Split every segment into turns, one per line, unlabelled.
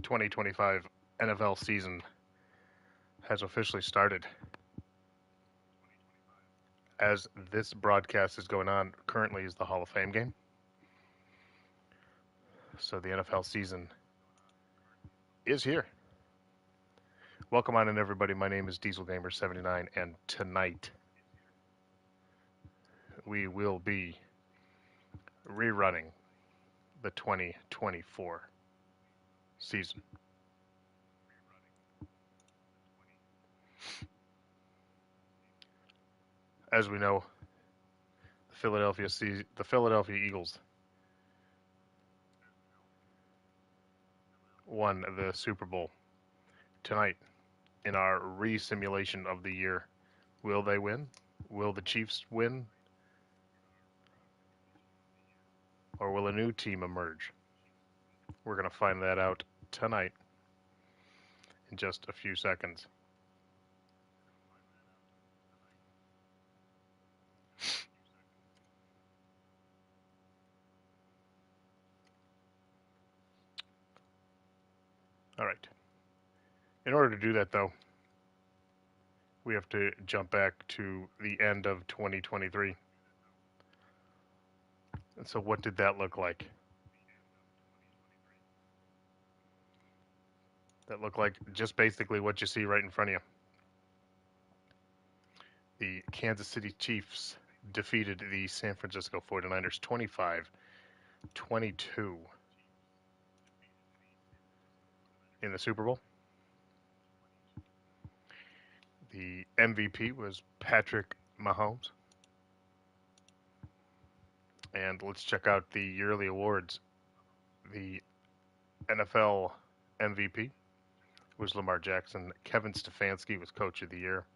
The 2025 NFL season has officially started. As this broadcast is going on, currently is the Hall of Fame game. So the NFL season is here. Welcome on in, everybody. My name is DIESELGAMER79, and tonight we will be rerunning the 2024 season. As we know, the Philadelphia Eagles won the Super Bowl tonight in our re-simulation of the year. Will they win? Will the Chiefs win? Or will a new team emerge? We're going to find that out tonight in just a few seconds. All right. In order to do that, though, we have to jump back to the end of 2023. And so what did that look like? That looked like just basically what you see right in front of you. The Kansas City Chiefs defeated the San Francisco 49ers 25-22 in the Super Bowl. The MVP was Patrick Mahomes. And let's check out the yearly awards. The NFL MVP was Lamar Jackson. Kevin Stefanski was Coach of the Year.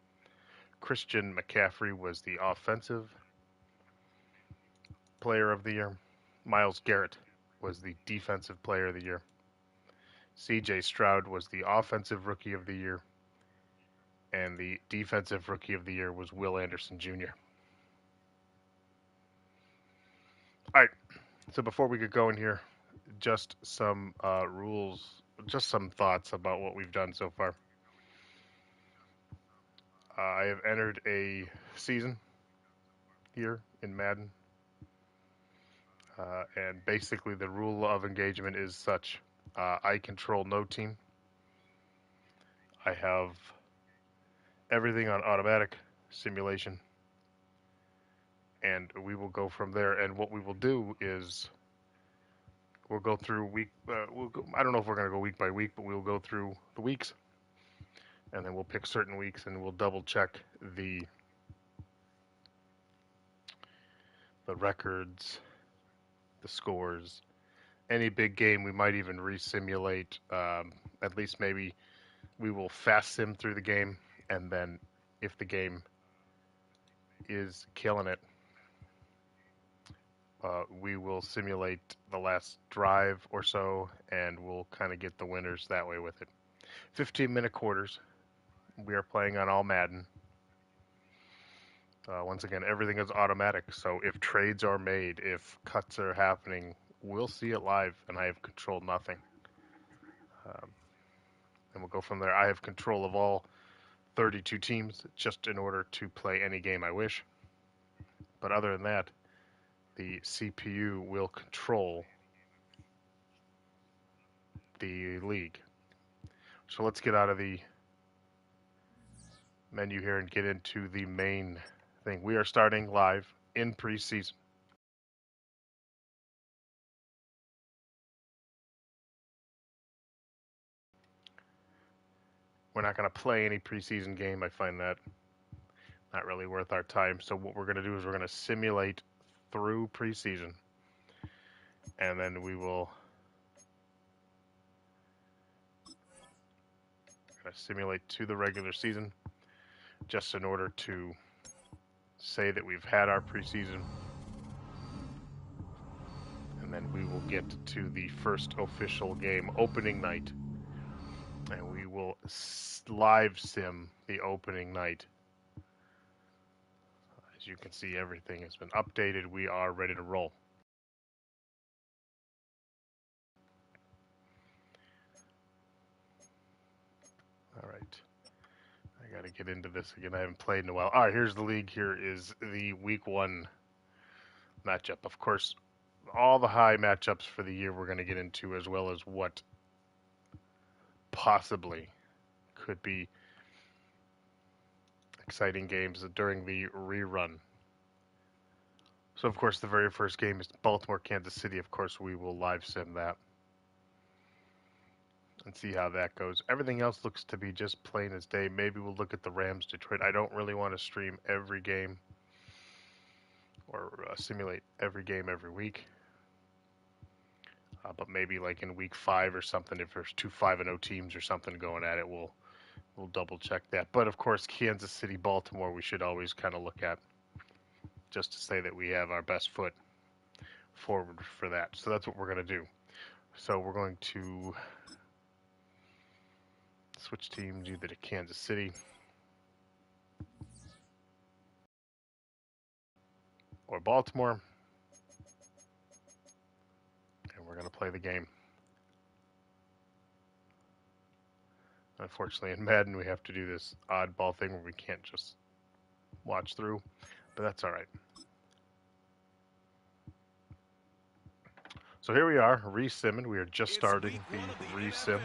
Christian McCaffrey was the Offensive Player of the Year. Myles Garrett was the Defensive Player of the Year. C.J. Stroud was the Offensive Rookie of the Year. And the Defensive Rookie of the Year was Will Anderson Jr. All right, so before we get going here, just some rules, just some thoughts about what we've done so far. I have entered a season here in Madden, and basically the rule of engagement is such. I control no team. I have everything on automatic simulation, and we will go from there. And what we will do is we'll go through I don't know if we're going to go week by week, but we'll go through the weeks, and then we'll pick certain weeks, and we'll double check the records, the scores, any big game. We might even re-simulate. At least maybe we will fast sim through the game, and then if the game is killing it, we will simulate the last drive or so, and we'll kind of get the winners that way with it. 15-minute quarters. We are playing on all Madden. Once again, everything is automatic, so if trades are made, if cuts are happening, we'll see it live, and I have controlled nothing. And we'll go from there. I have control of all 32 teams just in order to play any game I wish. But other than that, the CPU will control the league. So let's get out of the menu here and get into the main thing. We are starting live in preseason. We're not going to play any preseason game. I find that not really worth our time. So what we're going to do is we're going to simulate through preseason, and then we will simulate to the regular season, just in order to say that we've had our preseason, and then we will get to the first official game, opening night, and we will live sim the opening night. As you can see, everything has been updated. We are ready to roll. Got to get into this again. I haven't played in a while. All right, here's the league. Here is the week 1 matchup. Of course, all the high matchups for the year we're going to get into, as well as what possibly could be exciting games during the rerun. So, of course, the very first game is Baltimore, Kansas City. Of course, we will live sim that and see how that goes. Everything else looks to be just plain as day. Maybe we'll look at the Rams, Detroit. I don't really want to stream every game or simulate every game every week. But maybe like in week 5 or something, if there's 2 5-0 teams or something going at it, we'll double check that. But of course, Kansas City, Baltimore, we should always kind of look at, just to say that we have our best foot forward for that. So that's what we're going to do. So we're going to switch teams either to Kansas City or Baltimore, and we're going to play the game. Unfortunately, in Madden, we have to do this oddball thing where we can't just watch through, but that's all right. So here we are, re-simming. We are just starting the re-sim.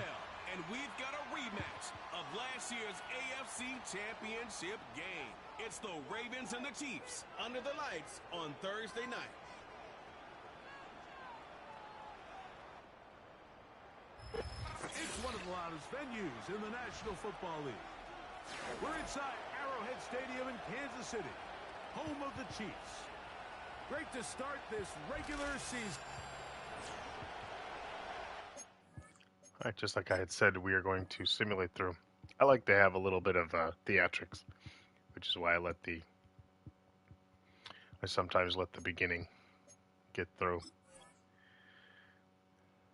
And we've got a rematch of last year's AFC Championship game. It's the Ravens and the Chiefs under the lights on Thursday night.
It's one of the loudest venues in the National Football League. We're inside Arrowhead Stadium in Kansas City, home of the Chiefs. Great to start this regular season.
All right, just like I had said, we are going to simulate through. I like to have a little bit of theatrics, which is why I sometimes let the beginning get through.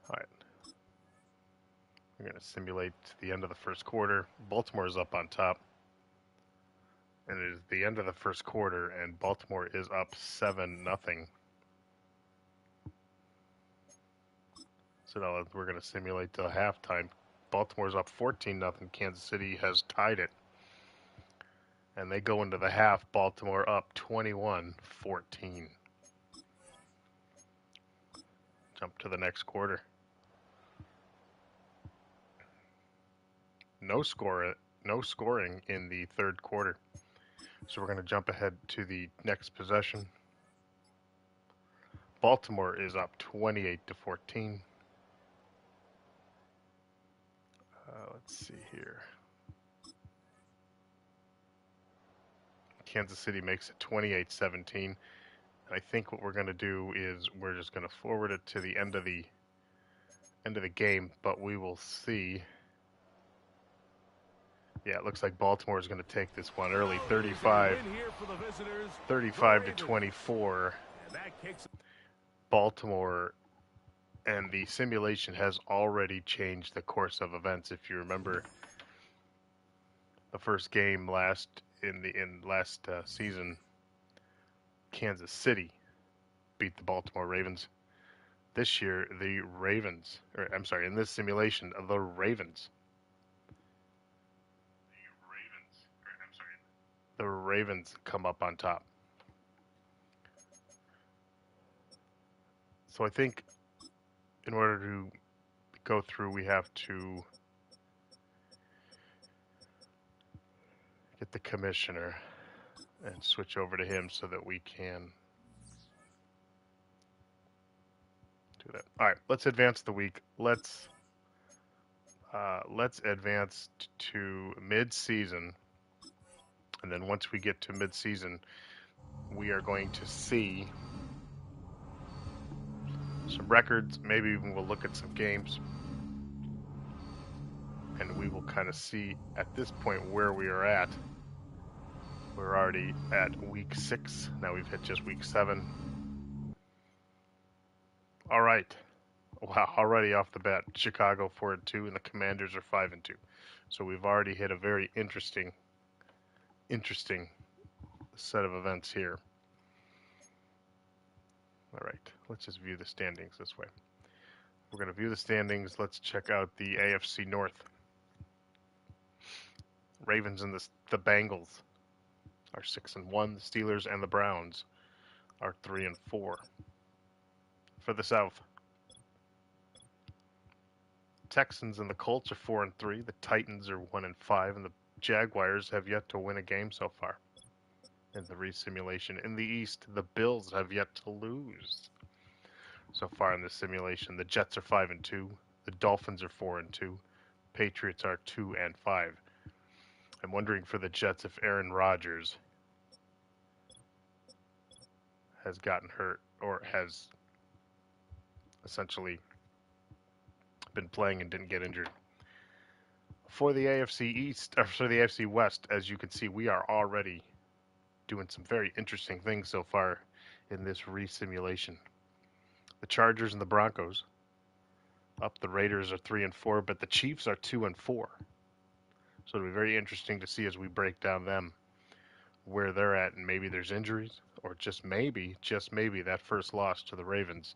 All right. We're going to simulate the end of the first quarter. Baltimore is up on top. And it is the end of the first quarter, and Baltimore is up 7-0. So now we're going to simulate to halftime. Baltimore's up 14-0. Kansas City has tied it. And they go into the half. Baltimore up 21-14. Jump to the next quarter. No scoring in the third quarter. So we're going to jump ahead to the next possession. Baltimore is up 28-14. Let's see here. Kansas City makes it 28-17. I think what we're going to do is we're just going to forward it to the end of the game, but we will see. Yeah, it looks like Baltimore is going to take this one early, 35-24. Baltimore, and the simulation has already changed the course of events. If you remember the first game last season, Kansas City beat the Baltimore Ravens. This year, in this simulation, the Ravens come up on top. So I think in order to go through, we have to get the commissioner and switch over to him so that we can do that. All right, let's advance the week. Let's advance to mid-season, and then once we get to mid-season, we are going to see some records. Maybe even we'll look at some games, and we will kind of see at this point where we are at. We're already at week 6. Now we've hit just week 7. All right. Wow, already off the bat, Chicago 4-2, and the Commanders are 5-2. So we've already hit a very interesting set of events here. All right, let's just view the standings this way. We're going to view the standings. Let's check out the AFC North. Ravens and the Bengals are 6-1. The Steelers and the Browns are 3-4. For the South, Texans and the Colts are 4-3. The Titans are 1-5, and the Jaguars have yet to win a game so far in the resimulation. In the East, the Bills have yet to lose so far in this simulation. The Jets are 5-2. The Dolphins are 4-2. Patriots are 2-5. I'm wondering for the Jets if Aaron Rodgers has gotten hurt or has essentially been playing and didn't get injured. For the AFC East, or for the AFC West, as you can see, we are already doing some very interesting things so far in this resimulation. The Chargers and the Broncos up. The Raiders are 3-4, but the Chiefs are 2-4. So it'll be very interesting to see as we break down them where they're at, and maybe there's injuries, or just maybe that first loss to the Ravens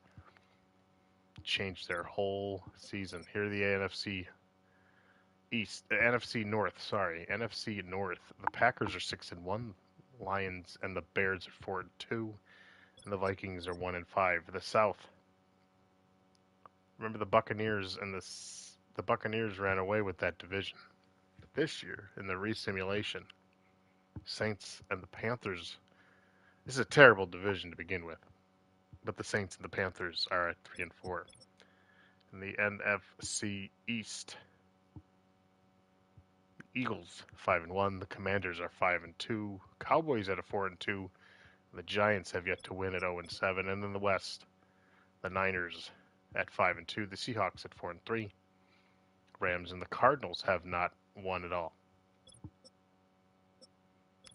changed their whole season. Here are the NFC North. The Packers are 6-1. Lions and the Bears are 4-2, and the Vikings are 1-5. The South. Remember the Buccaneers and the Buccaneers ran away with that division. But this year in the resimulation, Saints and the Panthers. This is a terrible division to begin with, but the Saints and the Panthers are at 3-4. In the NFC East, Eagles 5-1. The Commanders are 5-2. Cowboys at a 4-2. The Giants have yet to win at 0-7. And in the West, the Niners at 5-2. The Seahawks at 4-3. Rams and the Cardinals have not won at all.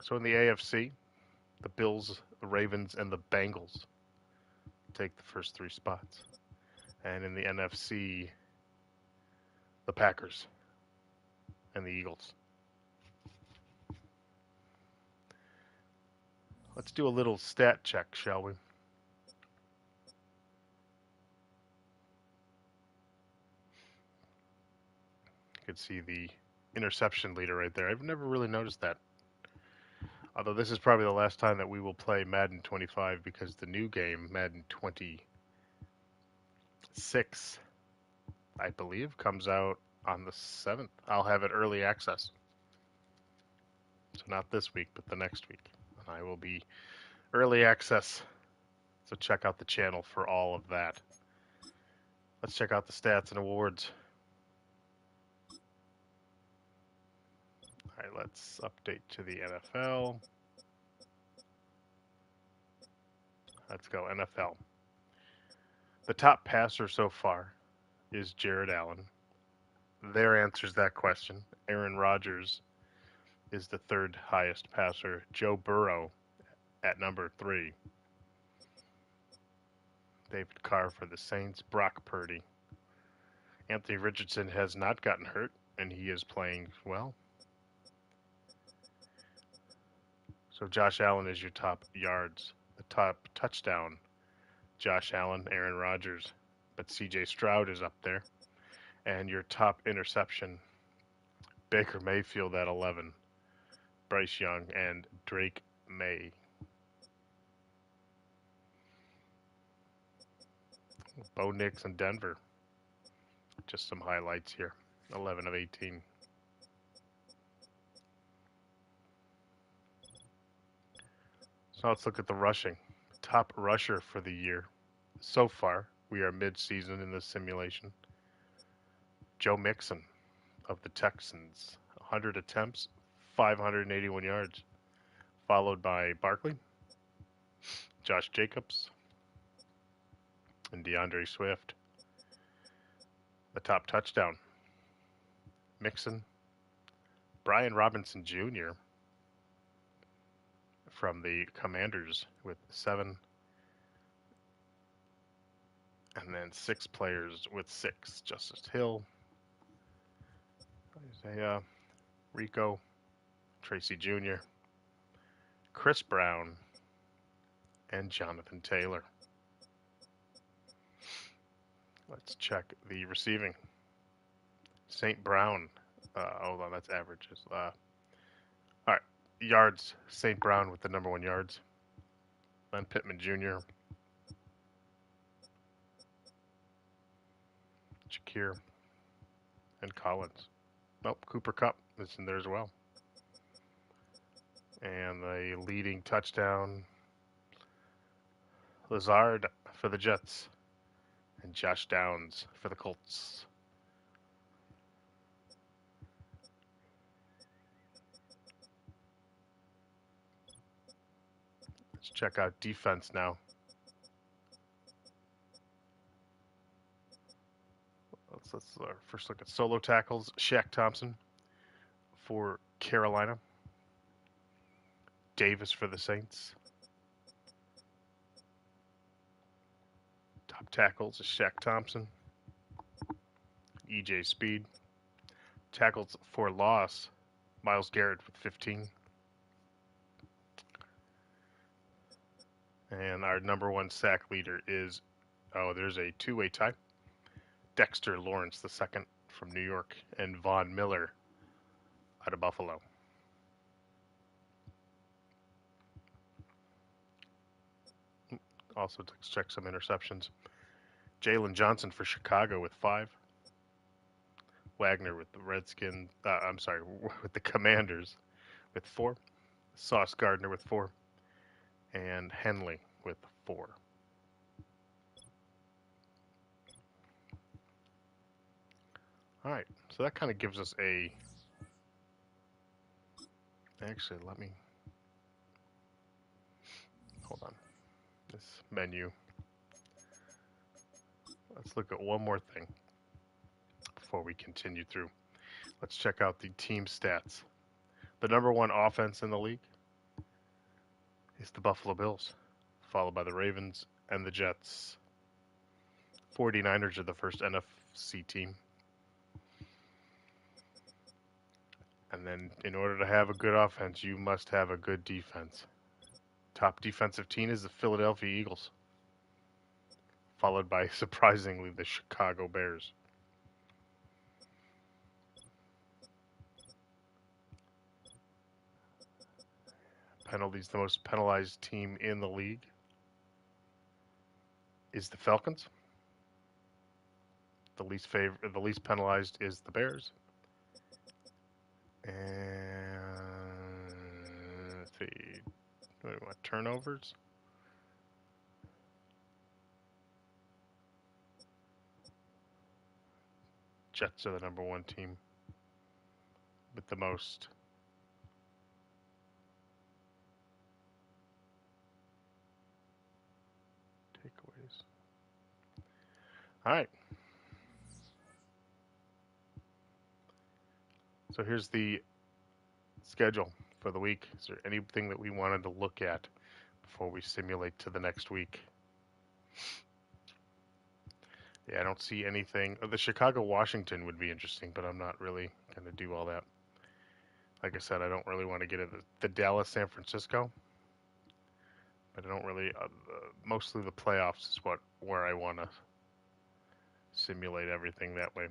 So in the AFC, the Bills, the Ravens, and the Bengals take the first three spots. And in the NFC, the Packers and the Eagles. Let's do a little stat check, shall we? You can see the interception leader right there. I've never really noticed that. Although this is probably the last time that we will play Madden 25 because the new game, Madden 26, I believe, comes out on the 7th. I'll have it early access. So not this week, but the next week. And I will be early access. So check out the channel for all of that. Let's check out the stats and awards. All right, let's update to the NFL. Let's go NFL. The top passer so far is Jared Allen. There answers that question. Aaron Rodgers is the third highest passer. Joe Burrow at number 3. David Carr for the Saints. Brock Purdy. Anthony Richardson has not gotten hurt, and he is playing well. So Josh Allen is your top yards. The top touchdown, Josh Allen, Aaron Rodgers. But C.J. Stroud is up there. And your top interception, Baker Mayfield at 11. Bryce Young and Drake May. Bo Nix in Denver. Just some highlights here. 11 of 18. So let's look at the rushing. Top rusher for the year. So far, we are mid-season in this simulation. Joe Mixon of the Texans. 100 attempts, 581 yards. Followed by Barkley, Josh Jacobs, and DeAndre Swift. The top touchdown, Mixon, Brian Robinson Jr. from the Commanders with 7. And then 6 players with 6. Justice Hill, Isaiah, Rico, Tracy Jr., Chris Brown, and Jonathan Taylor. Let's check the receiving. St. Brown, hold on, that's averages. All right, yards. St. Brown with the number 1 yards. Then Pittman Jr., Shakir, and Collins. Nope, Cooper Kupp is in there as well. And the leading touchdown, Lazard for the Jets, and Josh Downs for the Colts. Let's check out defense now. Let's first look at solo tackles. Shaq Thompson for Carolina. Davis for the Saints. Top tackles is Shaq Thompson. EJ Speed. Tackles for loss, Myles Garrett with 15. And our number 1 sack leader is, there's a 2-way tie. Dexter Lawrence II from New York and Von Miller out of Buffalo. Also, let's check some interceptions. Jalen Johnson for Chicago with 5. Wagner with the with the Commanders with 4. Sauce Gardner with 4. And Henley with 4. All right, so that kind of gives us a. Actually, let me hold on. This menu. Let's look at one more thing before we continue through. Let's check out the team stats. The number 1 offense in the league is the Buffalo Bills, followed by the Ravens and the Jets. 49ers are the first NFC team. And then in order to have a good offense, you must have a good defense. Top defensive team is the Philadelphia Eagles, followed by, surprisingly, the Chicago Bears. Penalties, the most penalized team in the league is the Falcons. The least penalized is the Bears. And let's see, what do we want? Turnovers. Jets are the number 1 team with the most. Takeaways. All right. So here's the schedule for the week. Is there anything that we wanted to look at before we simulate to the next week? Yeah, I don't see anything. The Chicago-Washington would be interesting, but I'm not really going to do all that. Like I said, I don't really want to get into the Dallas-San Francisco, but I don't really. Mostly the playoffs is where I want to simulate everything that way.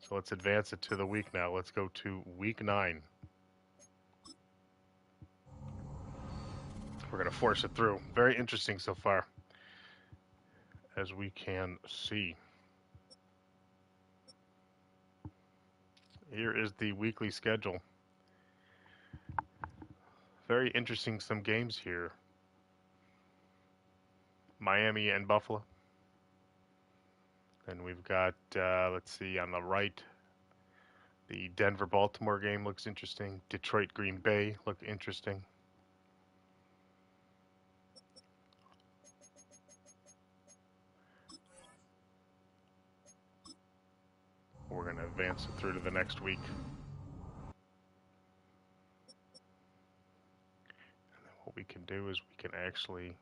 So let's advance it to the week now. Let's go to week 9. We're going to force it through. Very interesting so far, as we can see. Here is the weekly schedule. Very interesting, some games here. Miami and Buffalo. And we've got, let's see, on the right, the Denver-Baltimore game looks interesting. Detroit-Green Bay look interesting. We're going to advance it through to the next week. And then what we can do is we can actually...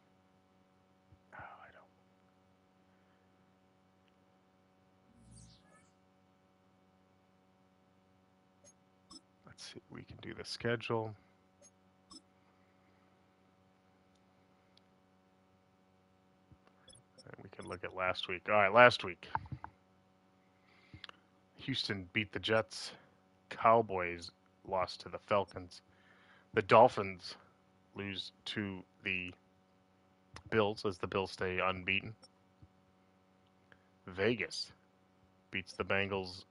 Let's see, we can do the schedule. And we can look at last week. All right, last week. Houston beat the Jets. Cowboys lost to the Falcons. The Dolphins lose to the Bills as the Bills stay unbeaten. Vegas beats the Bengals.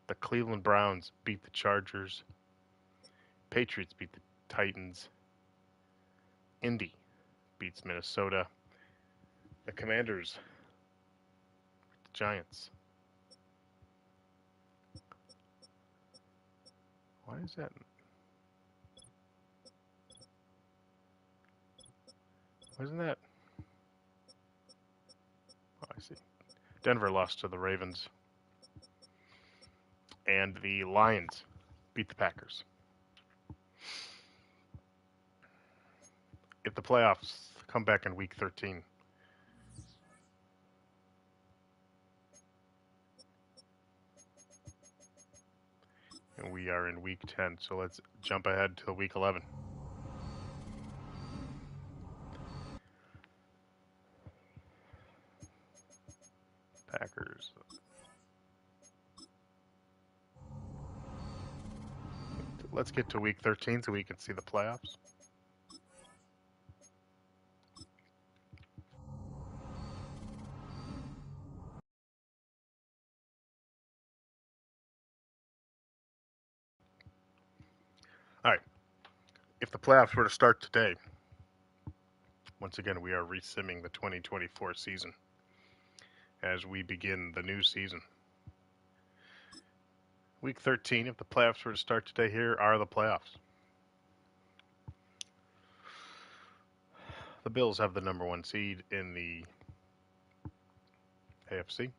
The Cleveland Browns beat the Chargers. Patriots beat the Titans. Indy beats Minnesota. The Commanders beat the Giants. Why is that? Wasn't that? Oh, I see. Denver lost to the Ravens. And the Lions beat the Packers. If the playoffs come back in week 13, and we are in week 10, so let's jump ahead to week 11. Packers. Let's get to week 13 so we can see the playoffs. All right. If the playoffs were to start today, once again, we are resimming the 2024 season as we begin the new season. Week 13, if the playoffs were to start today, here are the playoffs. The Bills have the number 1 seed in the AFC.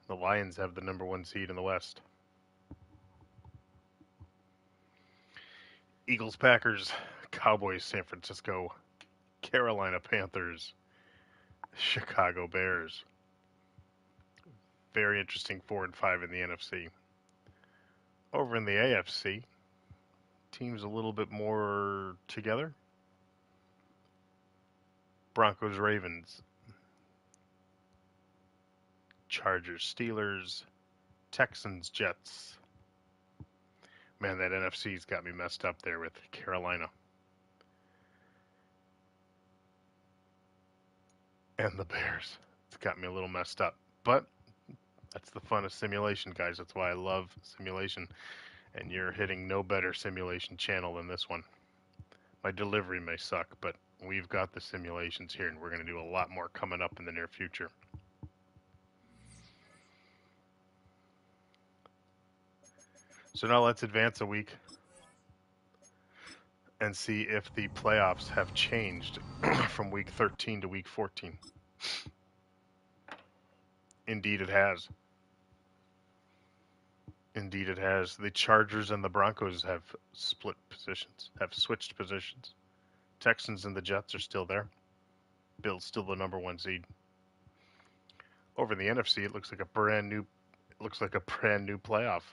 The Lions have the number 1 seed in the West. Eagles, Packers, Cowboys, San Francisco, Carolina Panthers, Chicago Bears. Very interesting 4 and 5 in the NFC. Over in the AFC, teams a little bit more together. Broncos, Ravens, Chargers, Steelers, Texans, Jets. Man, that NFC's got me messed up there with Carolina. And the Bears. It's got me a little messed up. But that's the fun of simulation, guys. That's why I love simulation. And you're hitting no better simulation channel than this one. My delivery may suck, but we've got the simulations here, and we're going to do a lot more coming up in the near future. So now let's advance a week and see if the playoffs have changed from week 13 to week 14. Indeed it has. Indeed it has. The Chargers and the Broncos have split positions, have switched positions. Texans and the Jets are still there. Bills still the number 1 seed. Over in the NFC, it looks like a brand new playoff.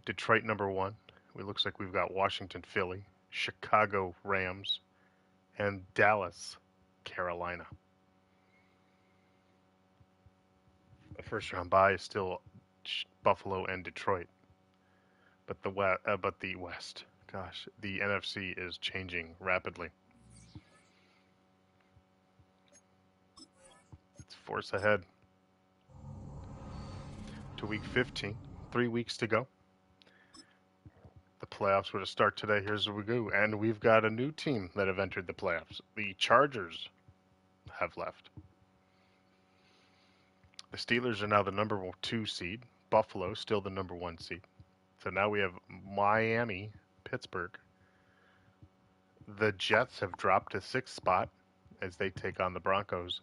Detroit number 1. It looks like we've got Washington, Philly, Chicago, Rams, and Dallas, Carolina. The first round bye is still Buffalo and Detroit. But the West, gosh, the NFC is changing rapidly. Let's force ahead to week 15. 3 weeks to go. The playoffs were to start today. Here's where we go. And we've got a new team that have entered the playoffs. The Chargers have left. The Steelers are now the number 2 seed. Buffalo still the number 1 seed. So now we have Miami, Pittsburgh. The Jets have dropped to 6th spot as they take on the Broncos.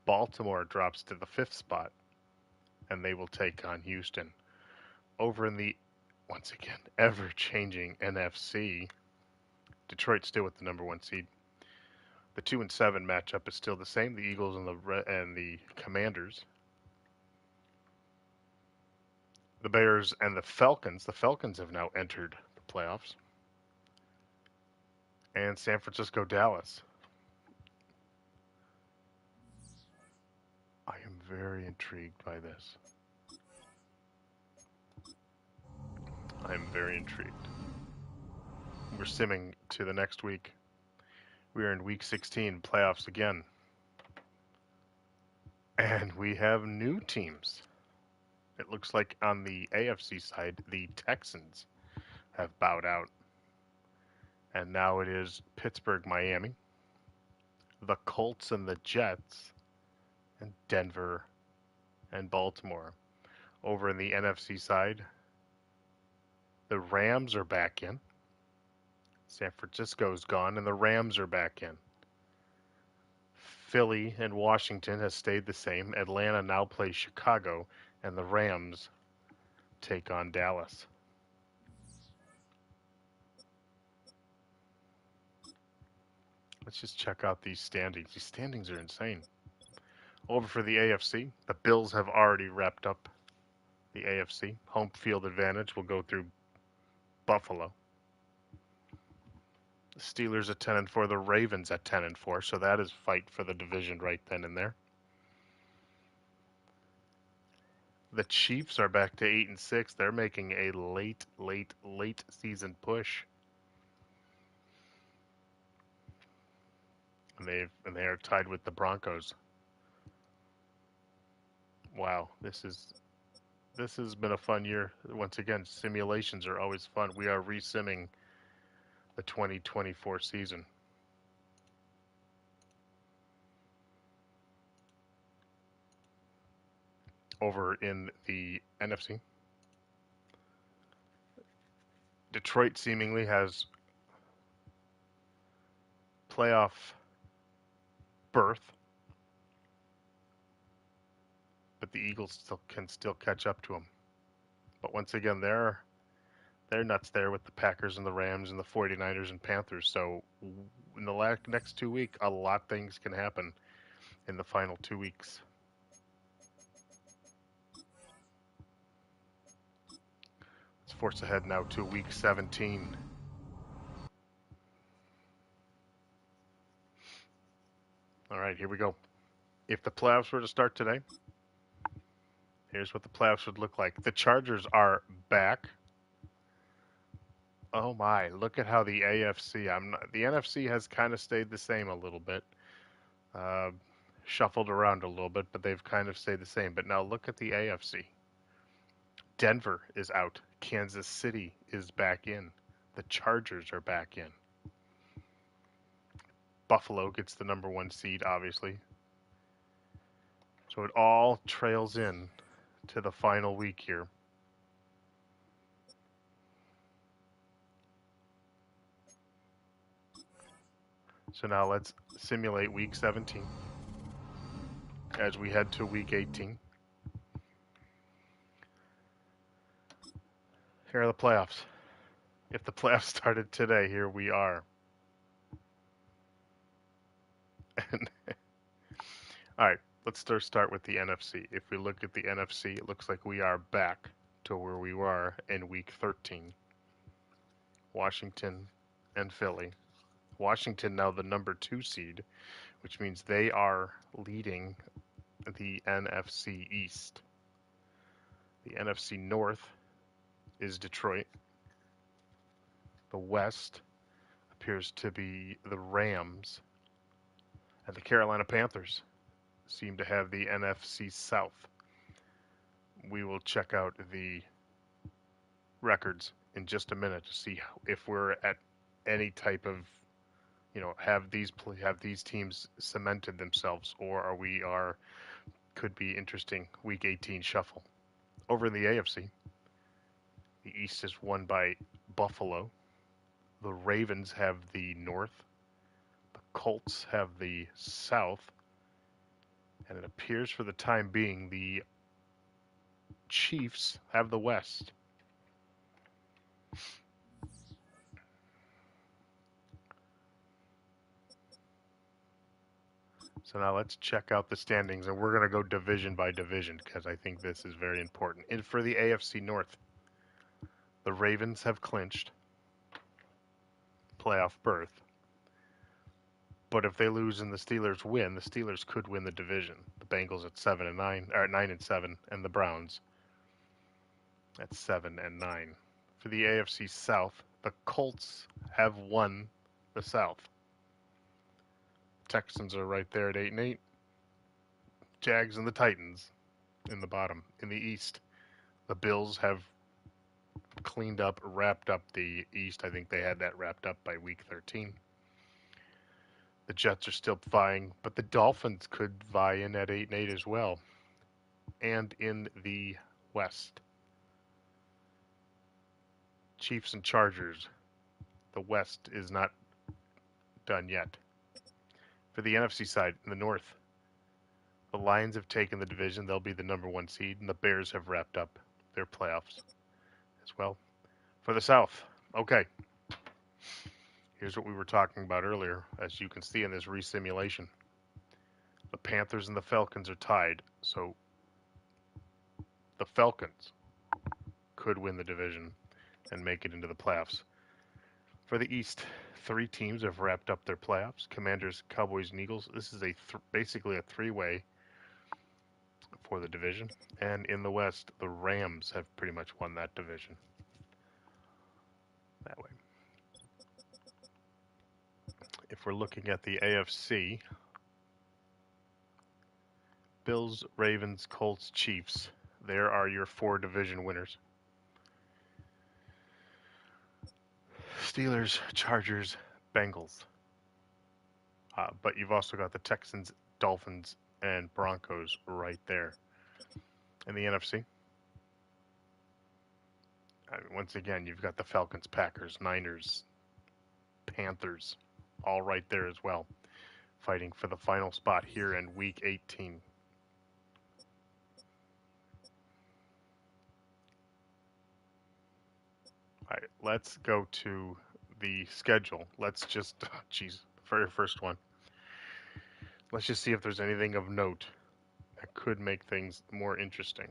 Baltimore drops to the 5th spot, and they will take on Houston. Over in the, once again, ever-changing NFC, Detroit still with the number 1 seed. The 2 and 7 matchup is still the same. The Eagles and the Commanders. The Bears and the Falcons. The Falcons have now entered the playoffs. And San Francisco, Dallas. I am very intrigued by this. very intrigued. We're simming to the next week. We are in week 16, playoffs again. And we have new teams. It looks like on the AFC side, the Texans have bowed out. And now it is Pittsburgh, Miami, the Colts and the Jets, and Denver and Baltimore. Over in the NFC side, the Rams are back in. San Francisco's gone, and the Rams are back in. Philly and Washington has stayed the same. Atlanta now plays Chicago, and the Rams take on Dallas. Let's just check out these standings. These standings are insane. Over for the AFC, the Bills have already wrapped up the AFC. Home field advantage will go through Buffalo. The Steelers at 10-4, the Ravens at 10-4, so that is fight for the division right then and there. The Chiefs are back to 8-6. They're making a late season push. And they are tied with the Broncos. Wow, this has been a fun year. Once again, simulations are always fun. We are re-simming the 2024 season. Over in the NFC, Detroit seemingly has playoff berth, but the Eagles can still catch up to them. But once again, they're nuts there with the Packers and the Rams and the 49ers and Panthers. So in the next 2 weeks, a lot of things can happen in the final 2 weeks. Let's force ahead now to week 17. All right, here we go. If the playoffs were to start today, here's what the playoffs would look like. The Chargers are back. Oh my, look at how the AFC, the NFC has kind of stayed the same a little bit. Shuffled around a little bit, but they've kind of stayed the same. But now look at the AFC. Denver is out. Kansas City is back in. The Chargers are back in. Buffalo gets the number 1 seed, obviously. So it all trails in to the final week here. So now let's simulate week 17 as we head to week 18. Here are the playoffs. If the playoffs started today, here we are. All right, let's start with the NFC. If we look at the NFC, it looks like we are back to where we were in week 13. Washington and Philly. Washington now the number 2 seed, which means they are leading the NFC East. The NFC North is Detroit. The West appears to be the Rams. And the Carolina Panthers seem to have the NFC South. We will check out the records in just a minute to see if we're at any type of, have these teams cemented themselves, or could be interesting week 18 shuffle. Over in the AFC, the East is won by Buffalo. The Ravens have the North. The Colts have the South. And it appears for the time being the Chiefs have the West. So now let's check out the standings, and we're going to go division by division because I think this is very important. And for the AFC North, the Ravens have clinched playoff berth. But if they lose and the Steelers win, the Steelers could win the division. The Bengals at 7-9, or 9-7, and the Browns at 7-9. for the AFC South, the Colts have won the South. Texans are right there at 8-8. Jags and the Titans in the bottom. In the East, the Bills have cleaned up, wrapped up the East. I think they had that wrapped up by week 13. The Jets are still vying, but the Dolphins could vie in at 8-8 as well. And in the West, Chiefs and Chargers. The West is not done yet. For the NFC side, in the North, the Lions have taken the division. They'll be the number 1 seed, and the Bears have wrapped up their playoffs as well. For the South, okay. Here's what we were talking about earlier, as you can see in this resimulation. The Panthers and the Falcons are tied, so the Falcons could win the division and make it into the playoffs. For the East, 3 teams have wrapped up their playoffs. Commanders, Cowboys, and Eagles. This is basically a 3-way for the division. And in the West, the Rams have pretty much won that division. That way. If we're looking at the AFC, Bills, Ravens, Colts, Chiefs. There are your 4 division winners. Steelers, Chargers, Bengals. But you've also got the Texans, Dolphins, and Broncos right there. In the NFC, once again, you've got the Falcons, Packers, Niners, Panthers, all right there as well, fighting for the final spot here in Week 18. All right, let's go to the schedule. Let's just, the very first one. Let's just see if there's anything of note that could make things more interesting.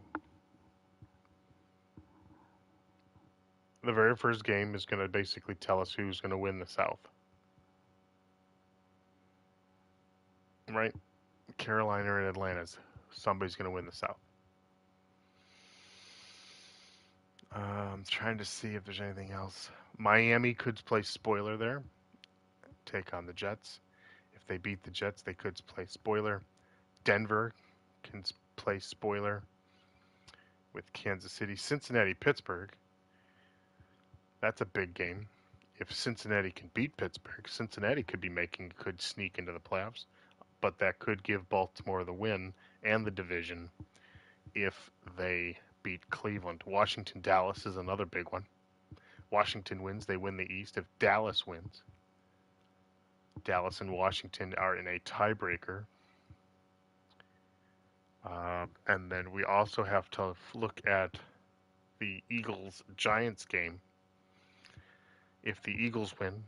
The very first game is going to basically tell us who's going to win the South. Right? Carolina and Atlanta. Somebody's going to win the South. I'm trying to see if there's anything else. Miami could play spoiler there. Take on the Jets. If they beat the Jets, they could play spoiler. Denver can play spoiler with Kansas City. Cincinnati, Pittsburgh. That's a big game. If Cincinnati can beat Pittsburgh, Cincinnati could sneak into the playoffs, but that could give Baltimore the win and the division if they beat Cleveland. Washington, Dallas is another big one. Washington wins, they win the East. If Dallas wins, Dallas and Washington are in a tiebreaker. And then we also have to look at the Eagles-Giants game. If the Eagles win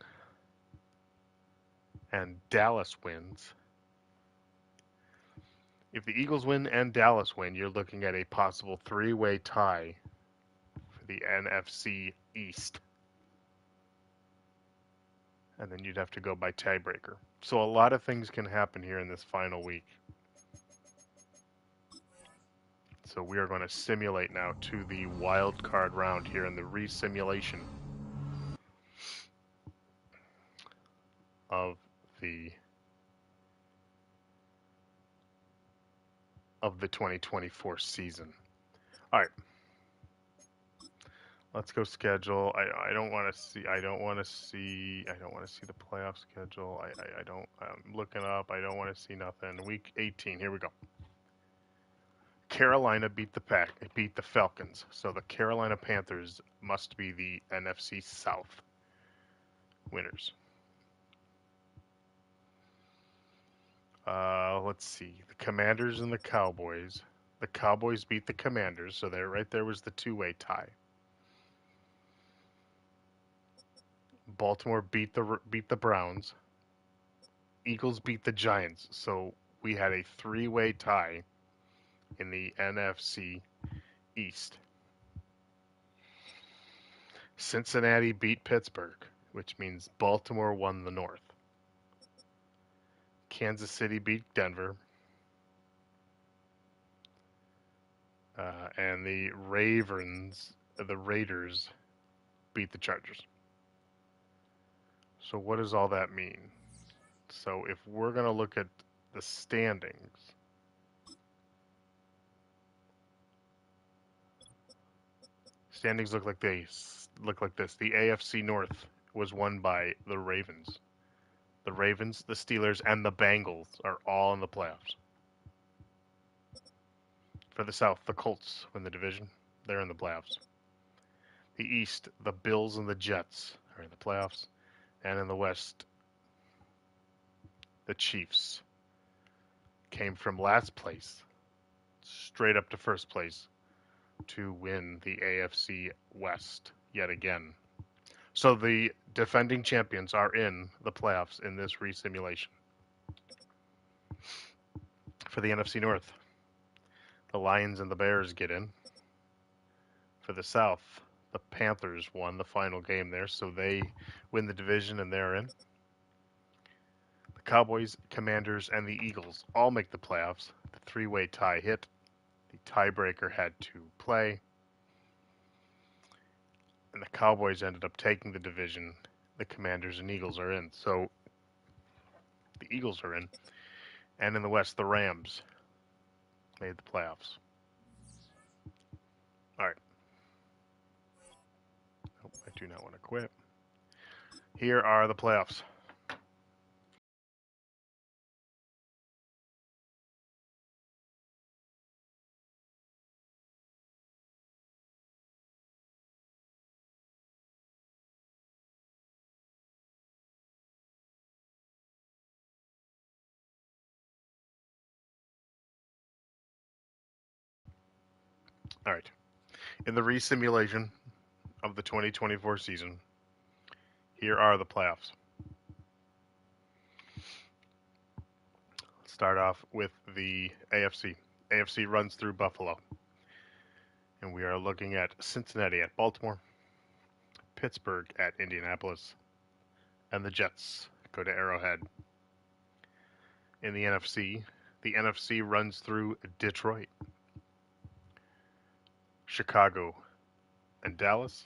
and Dallas wins, if the Eagles win and Dallas win, you're looking at a possible 3-way tie for the NFC East. And then you'd have to go by tiebreaker. So a lot of things can happen here in this final week. So we are going to simulate now to the wild card round here in the resimulation of the 2024 season. All right. Let's go schedule. I don't want to see the playoff schedule. I'm looking up. I don't want to see nothing. Week 18. Here we go. Carolina beat the Falcons. So the Carolina Panthers must be the NFC South winners. Let's see. The Commanders and the Cowboys. The Cowboys beat the Commanders, so there was the 2-way tie. Baltimore beat the Browns. Eagles beat the Giants, so we had a 3-way tie in the NFC East. Cincinnati beat Pittsburgh, which means Baltimore won the North. Kansas City beat Denver. And the Raiders beat the Chargers. So what does all that mean? So if we're going to look at the standings, look like this. The AFC North was won by the Ravens. The Ravens, the Steelers, and the Bengals are all in the playoffs. For the South, the Colts win the division. They're in the playoffs. The East, the Bills and the Jets are in the playoffs. And in the West, the Chiefs came from last place straight up to first place to win the AFC West yet again. So the defending champions are in the playoffs in this resimulation. For the NFC North, the Lions and the Bears get in. For the South, the Panthers won the final game there, so they win the division and they're in. The Cowboys, Commanders, and the Eagles all make the playoffs. The three-way tie hit. The tiebreaker had to play. And the Cowboys ended up taking the division. The Commanders and Eagles are in. So the Eagles are in. And in the West, the Rams made the playoffs. All right. Nope, I do not want to quit. Here are the playoffs. All right. In the resimulation of the 2024 season, here are the playoffs. Let's start off with the AFC. AFC runs through Buffalo. And we are looking at Cincinnati at Baltimore, Pittsburgh at Indianapolis, and the Jets go to Arrowhead. In the NFC runs through Detroit, Chicago and Dallas,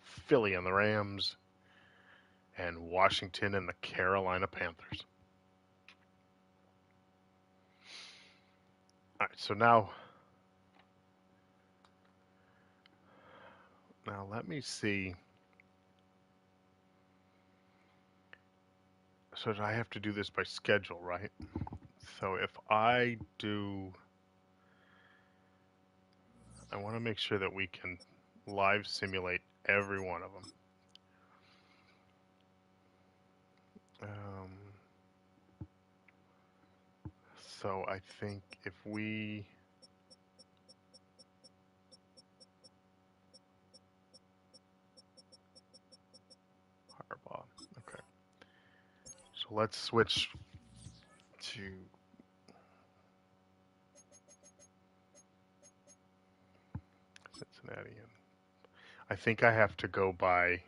Philly and the Rams, and Washington and the Carolina Panthers. All right, so now let me see. So I have to do this by schedule, right? So if I want to make sure that we can live simulate every one of them. So I think if we Harbaugh, okay. So let's switch to Cincinnati. I think we have to go by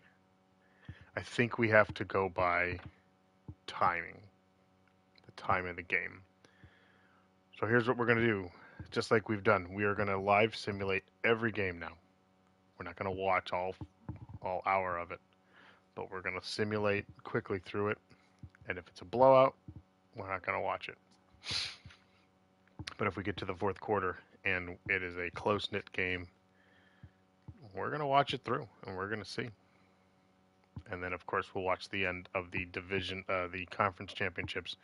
timing, the time of the game. So here's what we're going to do. Just like we've done, we are going to live simulate every game now. We're not going to watch all hour of it, but we're going to simulate quickly through it. And if it's a blowout, we're not going to watch it. But if we get to the fourth quarter and it is a close-knit game, we're going to watch it through and we're going to see. And then, of course, we'll watch the end of the division, the conference championships,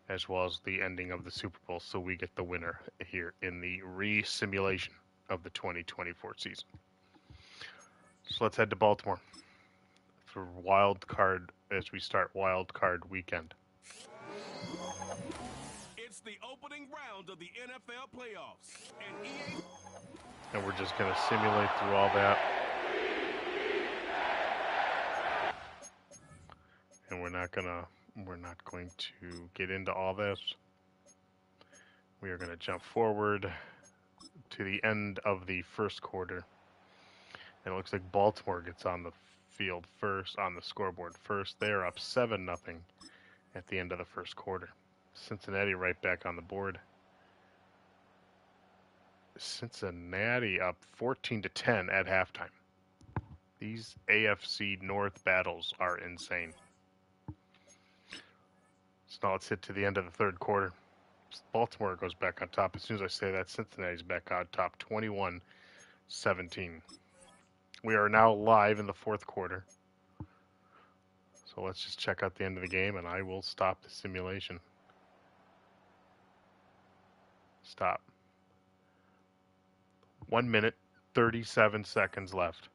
as well as the ending of the Super Bowl. So we get the winner here in the re-simulation of the 2024 season. So let's head to Baltimore for wild card as we start wild card weekend.
It's the opening round of the NFL playoffs.
And we're just going to simulate through all that. And we're not going to get into all this. We are going to jump forward to the end of the first quarter. And it looks like Baltimore gets on the field first, on the scoreboard first. They are up 7-0 at the end of the first quarter. Cincinnati right back on the board. Cincinnati up 14-10 at halftime. These AFC North battles are insane. So now let's hit to the end of the third quarter. Baltimore goes back on top. As soon as I say that, Cincinnati's back on top, 21-17. We are now live in the fourth quarter. So let's just check out the end of the game, and I will stop the simulation. Stop. 1 minute, 37 seconds left.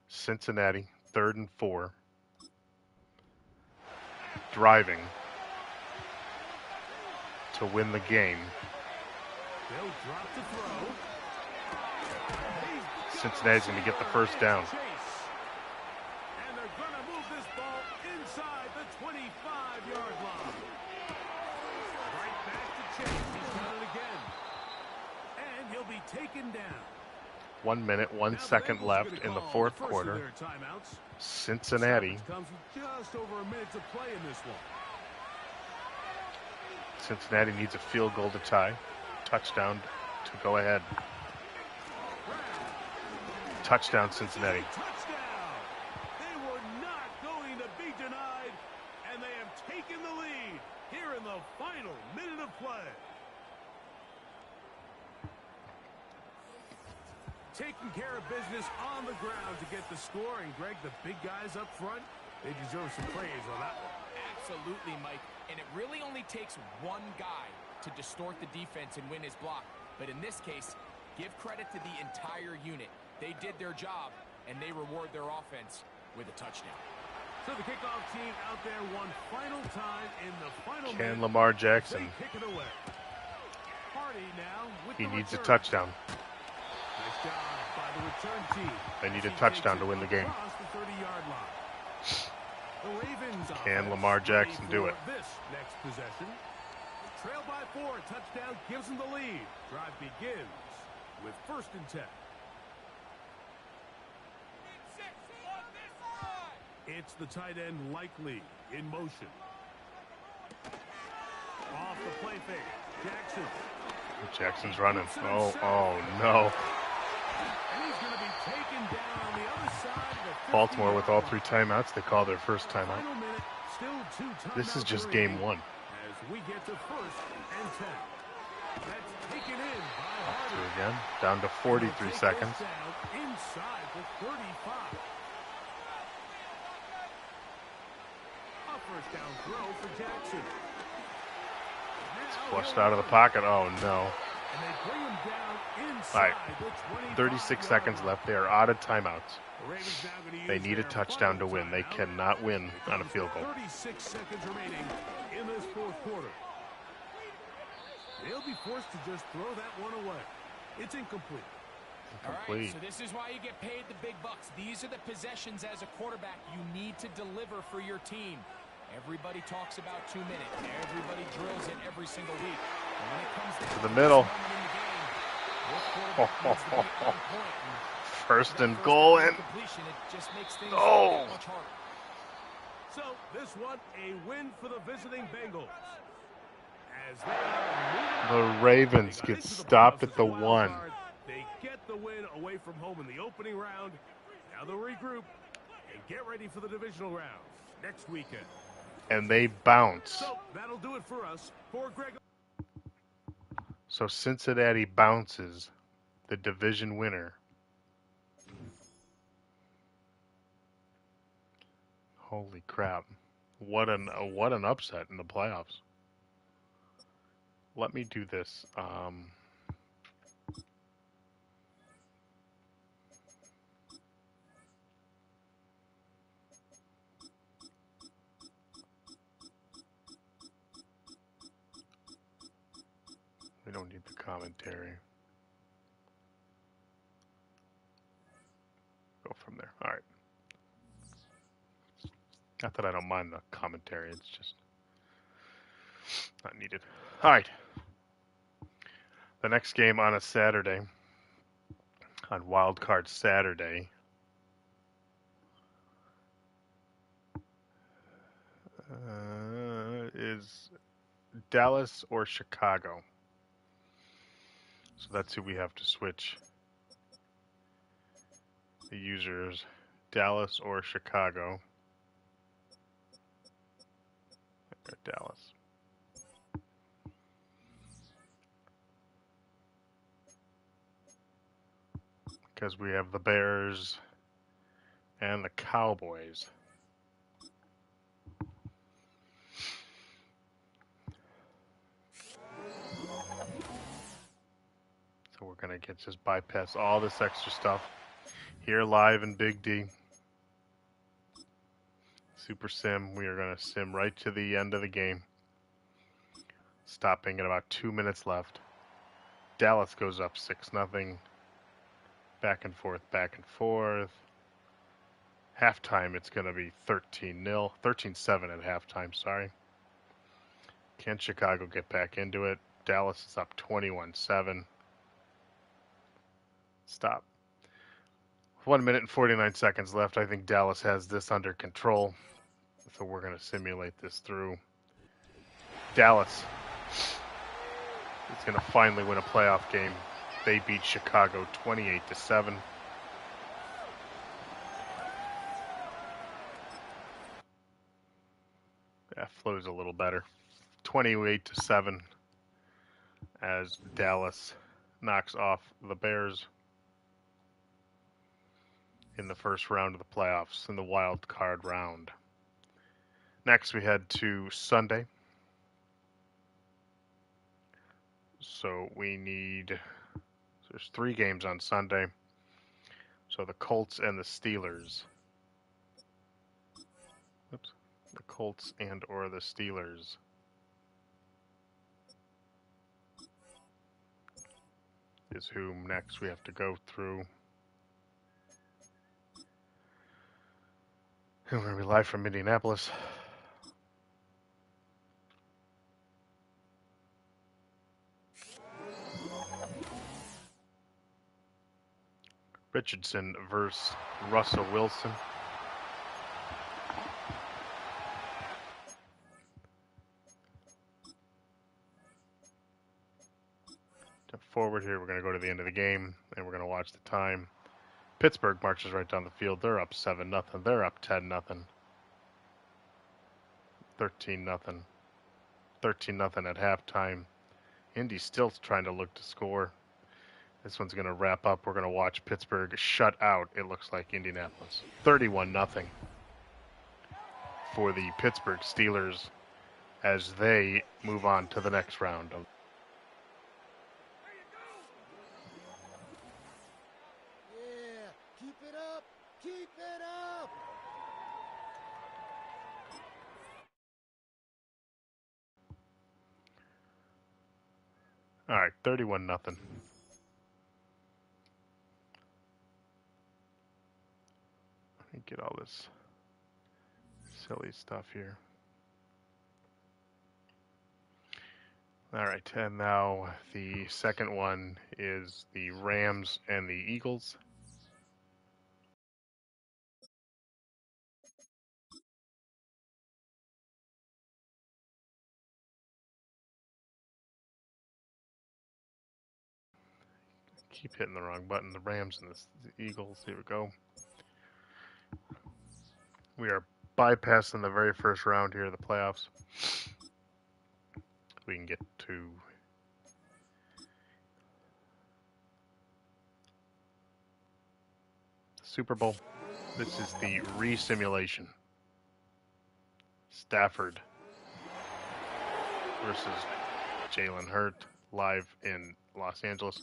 Cincinnati, 3rd and 4. Driving to win the game.
They'll drop to throw.
Cincinnati's going to get the first down.
And they're going to move this ball inside the 25-yard line. Right back to Chase. He's done it again. And he'll be taken down.
1 minute, 1 second left in the fourth quarter. Cincinnati.
Comes with just over a minute to play in this one.
Cincinnati needs a field goal to tie. Touchdown to go ahead. Touchdown, Cincinnati.
Touchdown. They were not going to be denied, and they have taken the lead here in the final minute of play. Taking care of business on the ground to get the score, and Greg, the big guys up front, they deserve some praise on that one.
Absolutely, Mike. And it really only takes one guy to distort the defense and win his block. But in this case, give credit to the entire unit. They did their job, and they reward their offense with a touchdown.
So the kickoff team out there one final time in the final
Can
minute.
Lamar Jackson?
They kick it away. Party now with
He
the
needs a
return.
touchdown.
Nice job by the return team.
They need a touchdown to win the game.
Across the 30-yard line. The Ravens
Can Lamar Jackson do it?
This next possession. Trail by 4. Touchdown gives them the lead. Drive begins with 1st and 10. It's the tight end Likely in motion. Off the play fake. Jackson.
Jackson's running. Oh no.
And he's going to be taken down on the other side of the
Baltimore with all
50-yard
3 timeouts. They call their first
line.
timeout.
Final minute, still 2
This is
timeouts
just
remaining
game 1.
As we get to 1st and 10. That's taken in by Hardy.
Two again. Down to 43 seconds.
Down inside the 35. A 1st down throw for Jackson.
Flushed out of the pocket. Oh no.
And they bring him down inside
All right.
the
36 seconds left. They are out of timeouts.
The Ravens now gonna
They
use
need a
their
touchdown to
final
win. They
timeout.
cannot win on a field goal.
36 seconds remaining in this 4th quarter. They'll be forced to just throw that one away. It's incomplete.
All right,
Complete.
so this is why you get paid the big bucks. These are the possessions as a quarterback you need to deliver for your team. Everybody talks about 2 minutes. Everybody drills it every single week. And when it comes
To the middle.
this moment in the game, your quarterback needs to be on point. And
First and
that
goal
first
and
down completion, it just makes things
Oh.
that much harder.
So this one, a win for the visiting Bengals. As they are moving
the Ravens
They got
get
into the
stopped
playoffs
at
as
the
a wild
1.
card. They get the win away from home in the opening round. Now they'll regroup and get ready for the divisional round next weekend.
And they bounce.
So that'll do it for us. For Greg.
So Cincinnati bounces the division winner. Holy crap. What an upset in the playoffs. Let me do this. We don't need the commentary. Go from there. All right. Not that I don't mind the commentary. It's just not needed. All right. The next game on a Saturday, on Wild Card Saturday, is Dallas or Chicago. So that's who we have to switch the users, Dallas or Chicago. Dallas. Because we have the Bears and the Cowboys. So we're going to just bypass all this extra stuff here live in Big D. Super Sim. We are going to sim right to the end of the game. Stopping at about 2 minutes left. Dallas goes up 6-0. Back and forth, back and forth. Halftime, it's going to be 13-0. 13-7 at halftime, sorry. Can Chicago get back into it? Dallas is up 21-7. Stop. 1 minute and 49 seconds left. I think Dallas has this under control. So we're going to simulate this through. Dallas is going to finally win a playoff game. They beat Chicago 28-7. That flows a little better. 28-7 as Dallas knocks off the Bears in the first round of the playoffs in the wild card round. Next, we head to Sunday. So there's 3 games on Sunday. So the Colts and the Steelers. Oops. The Colts and or the Steelers. Is whom next we have to go through. And we're going to be live from Indianapolis. Richardson versus Russell Wilson. Step forward here, we're going to go to the end of the game, and we're going to watch the time. Pittsburgh marches right down the field. They're up 7-0. They're up 10-0. 13-0. 13-0 at halftime. Indy's still trying to look to score. This one's going to wrap up. We're going to watch Pittsburgh shut out, it looks like, Indianapolis. 31-0 for the Pittsburgh Steelers as they move on to the next round.
Yeah, keep it up. Keep it up.
All right, 31-0. Let me get all this silly stuff here. All right, and now the second one is the Rams and the Eagles. Keep hitting the wrong button. The Rams and the Eagles. Here we go. We are bypassing the very first round here of the playoffs. We can get to Super Bowl. This is the re-simulation. Stafford versus Jalen Hurts live in Los Angeles.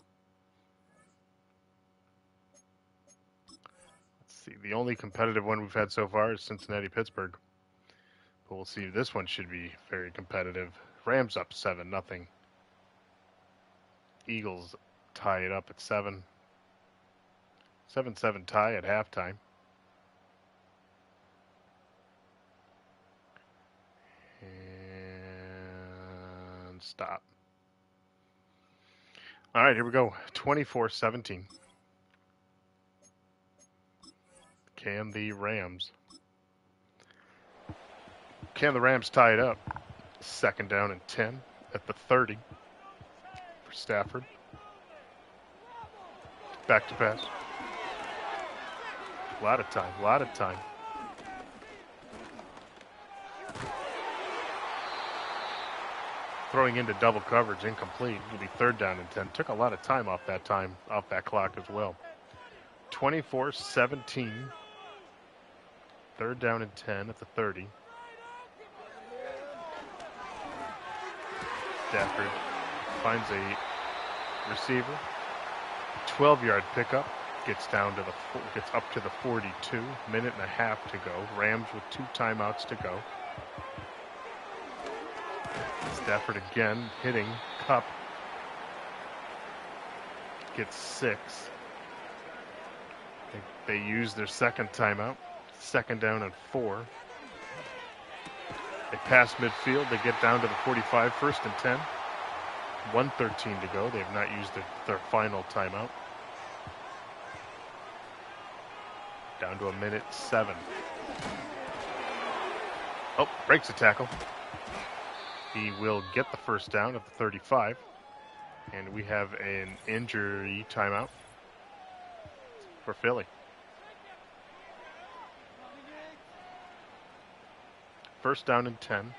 Let's see. The only competitive one we've had so far is Cincinnati-Pittsburgh. But we'll see. This one should be very competitive. Rams up 7-0. Eagles tie it up at 7. 7-7 tie at halftime. And stop. All right, here we go. 24-17. Can the Rams tie it up? 2nd down and 10 at the 30 for Stafford. Back to pass. A lot of time, a lot of time. Throwing into double coverage, incomplete. It'll be 3rd down and 10. Took a lot of time off that clock as well. 24-17. 3rd down and 10 at the 30. Stafford finds a receiver. 12-yard pickup. Gets up to the 42. Minute and a half to go. Rams with 2 timeouts to go. Stafford again hitting Cup. Gets 6. They use their 2nd timeout. 2nd down and 4. They pass midfield. They get down to the 45. 1st and 10. 1:13 to go. They have not used their final timeout. Down to a minute 7. Oh, breaks a tackle. He will get the 1st down at the 35. And we have an injury timeout for Philly. 1st down and 10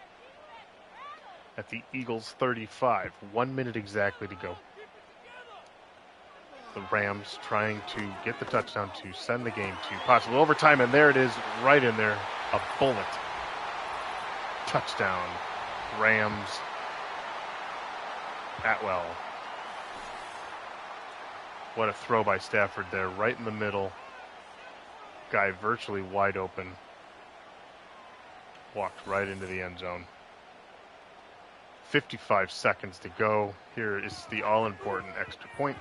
at the Eagles 35. 1 minute exactly to go. The Rams trying to get the touchdown to send the game to possible overtime, and there it is, right in there, a bullet. Touchdown, Rams. Atwell. What a throw by Stafford there, right in the middle. Guy virtually wide open. Walked right into the end zone. 55 seconds to go. Here is the all-important extra point.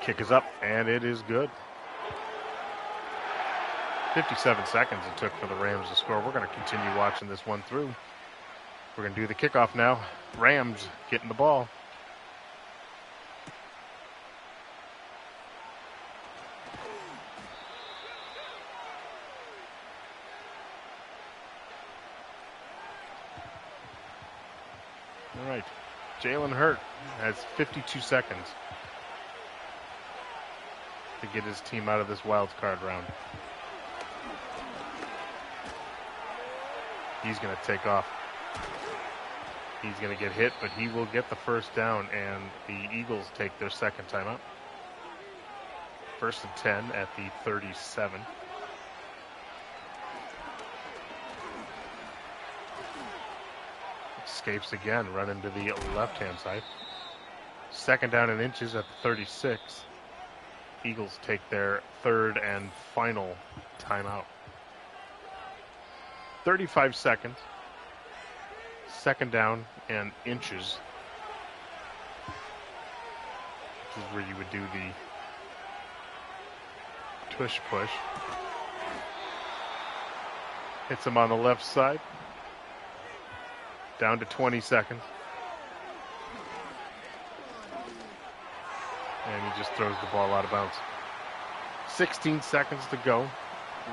Kick is up, and it is good. 57 seconds it took for the Rams to score. We're going to continue watching this one through. We're going to do the kickoff now. Rams getting the ball. All right. Jalen Hurt has 52 seconds to get his team out of this wild card round. He's going to take off. He's going to get hit, but he will get the 1st down, and the Eagles take their 2nd timeout. 1st and 10 at the 37. Escapes again, running to the left-hand side. 2nd down and inches at the 36. Eagles take their 3rd and final timeout. 35 seconds. 2nd down and inches. This is where you would do the tush push. Hits him on the left side. Down to 20 seconds. And he just throws the ball out of bounds. 16 seconds to go.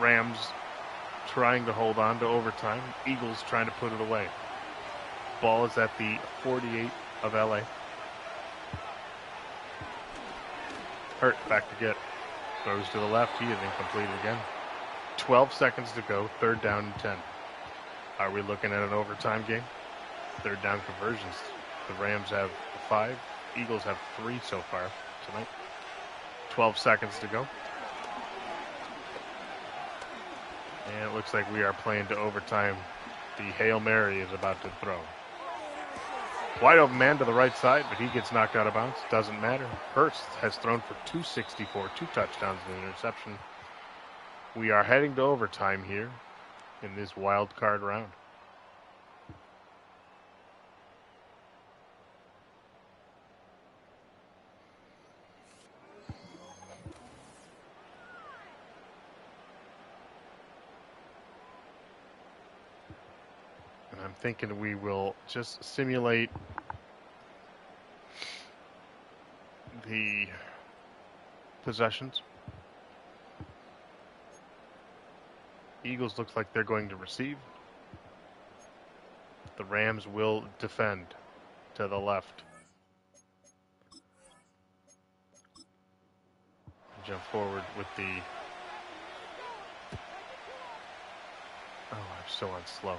Rams trying to hold on to overtime. Eagles trying to put it away. Ball is at the 48 of LA. Hurt back to get. Throws to the left. He is incomplete again. 12 seconds to go. 3rd down and 10. Are we looking at an overtime game? 3rd down conversions. The Rams have 5. Eagles have 3 so far tonight. 12 seconds to go. And it looks like we are playing to overtime. The Hail Mary is about to throw. Wide open man to the right side, but he gets knocked out of bounds. Doesn't matter. Hurst has thrown for 264, 2 touchdowns and an interception. We are heading to overtime here in this wild card round. I'm thinking we will just simulate the possessions. Eagles looks like they're going to receive. The Rams will defend to the left. Jump forward with the... Oh, I'm still on slow.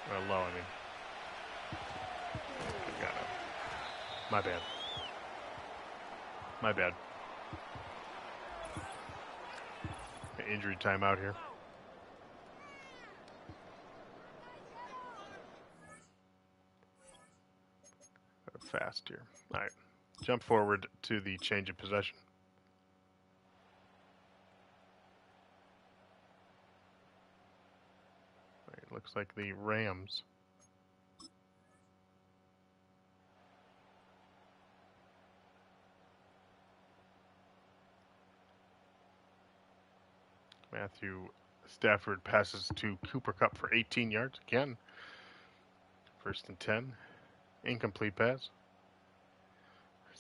Or low, I mean. Got it. My bad. My bad. Injury timeout here. Fast here. All right. Jump forward to the change of possession. All right, looks like the Rams Matthew Stafford passes to Cooper Kupp for 18 yards again. 1st and 10. Incomplete pass.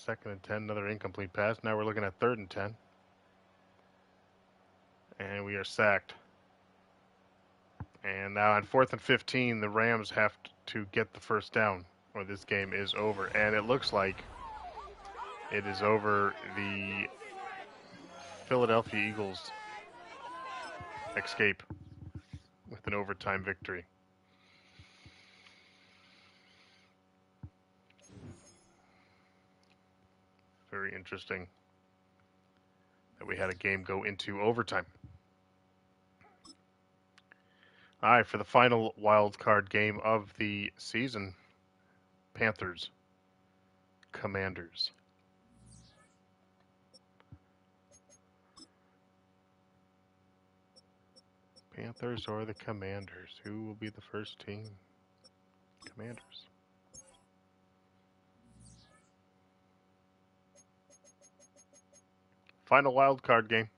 2nd and 10, another incomplete pass. Now we're looking at 3rd and 10. And we are sacked. And now on 4th and 15, the Rams have to get the first down, or this game is over. And it looks like it is over. The Philadelphia Eagles escape with an overtime victory. Very interesting that we had a game go into overtime. All right, for the final wild card game of the season, Panthers, Commanders. Panthers or the Commanders? Who will be the first team? Commanders. Final wild card game.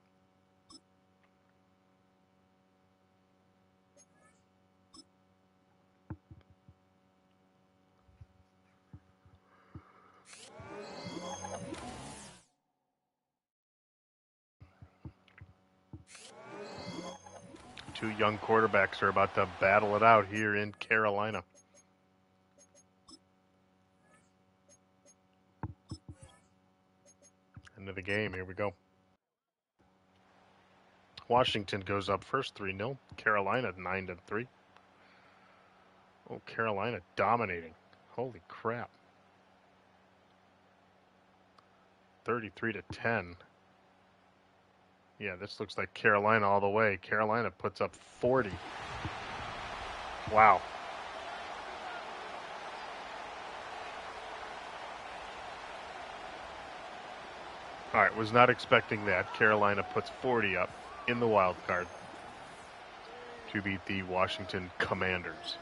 Two young quarterbacks are about to battle it out here in Carolina. End of the game. Here we go. Washington goes up first 3-0. Carolina 9-3. Oh, Carolina dominating. Holy crap. 33-10. Yeah, this looks like Carolina all the way. Carolina puts up 40. Wow. All right, was not expecting that. Carolina puts 40 up in the wild card to beat the Washington Commanders.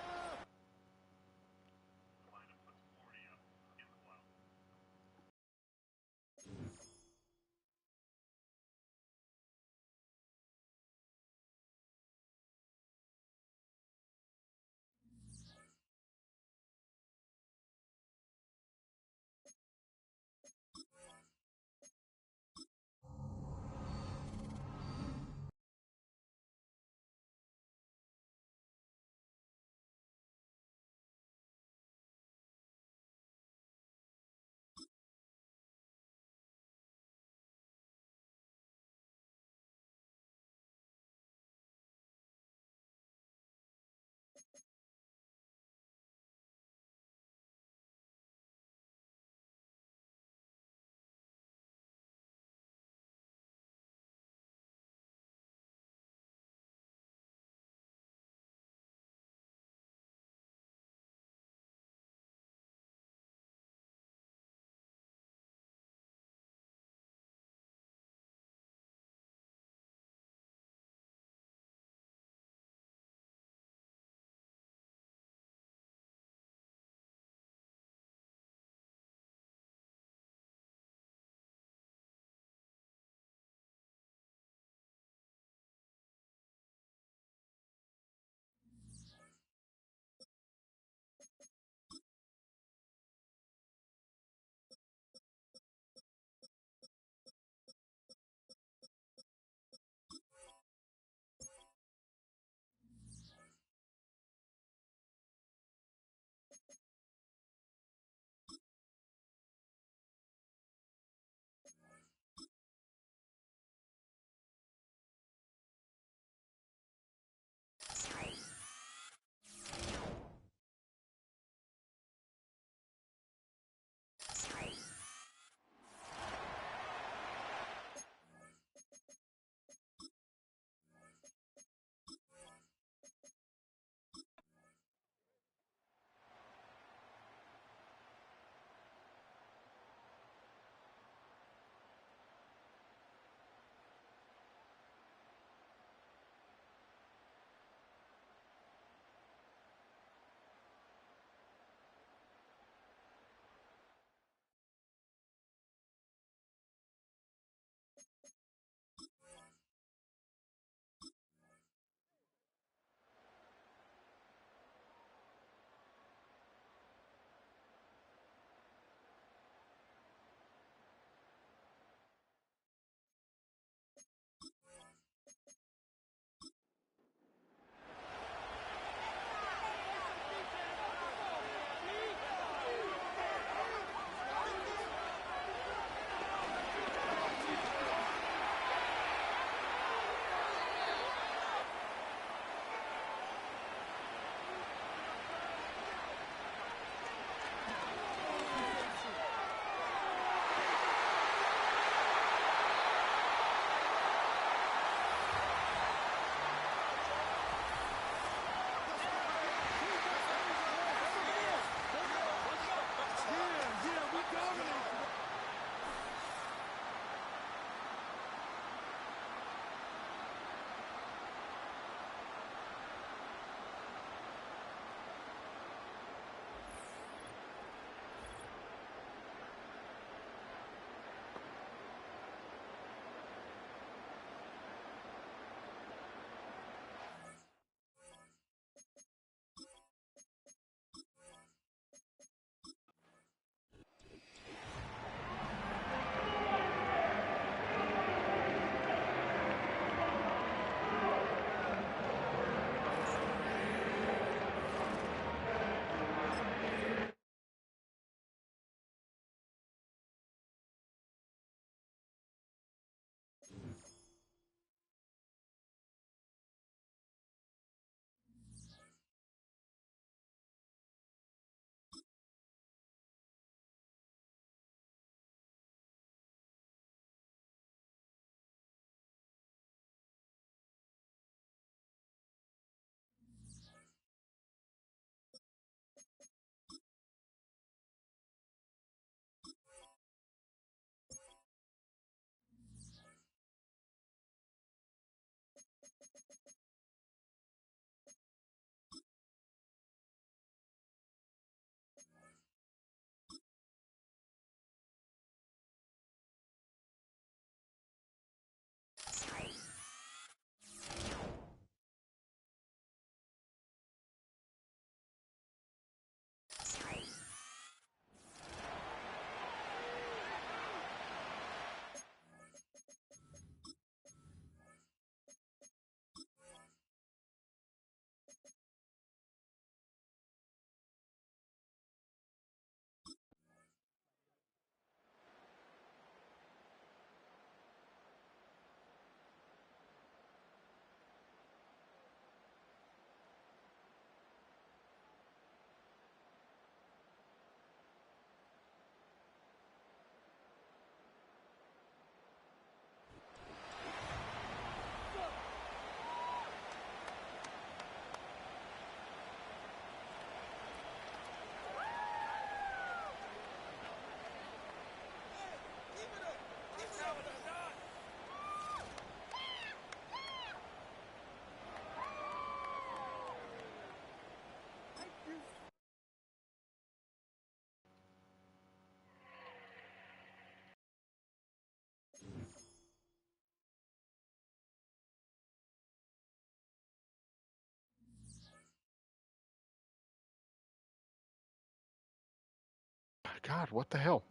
God, what the hell?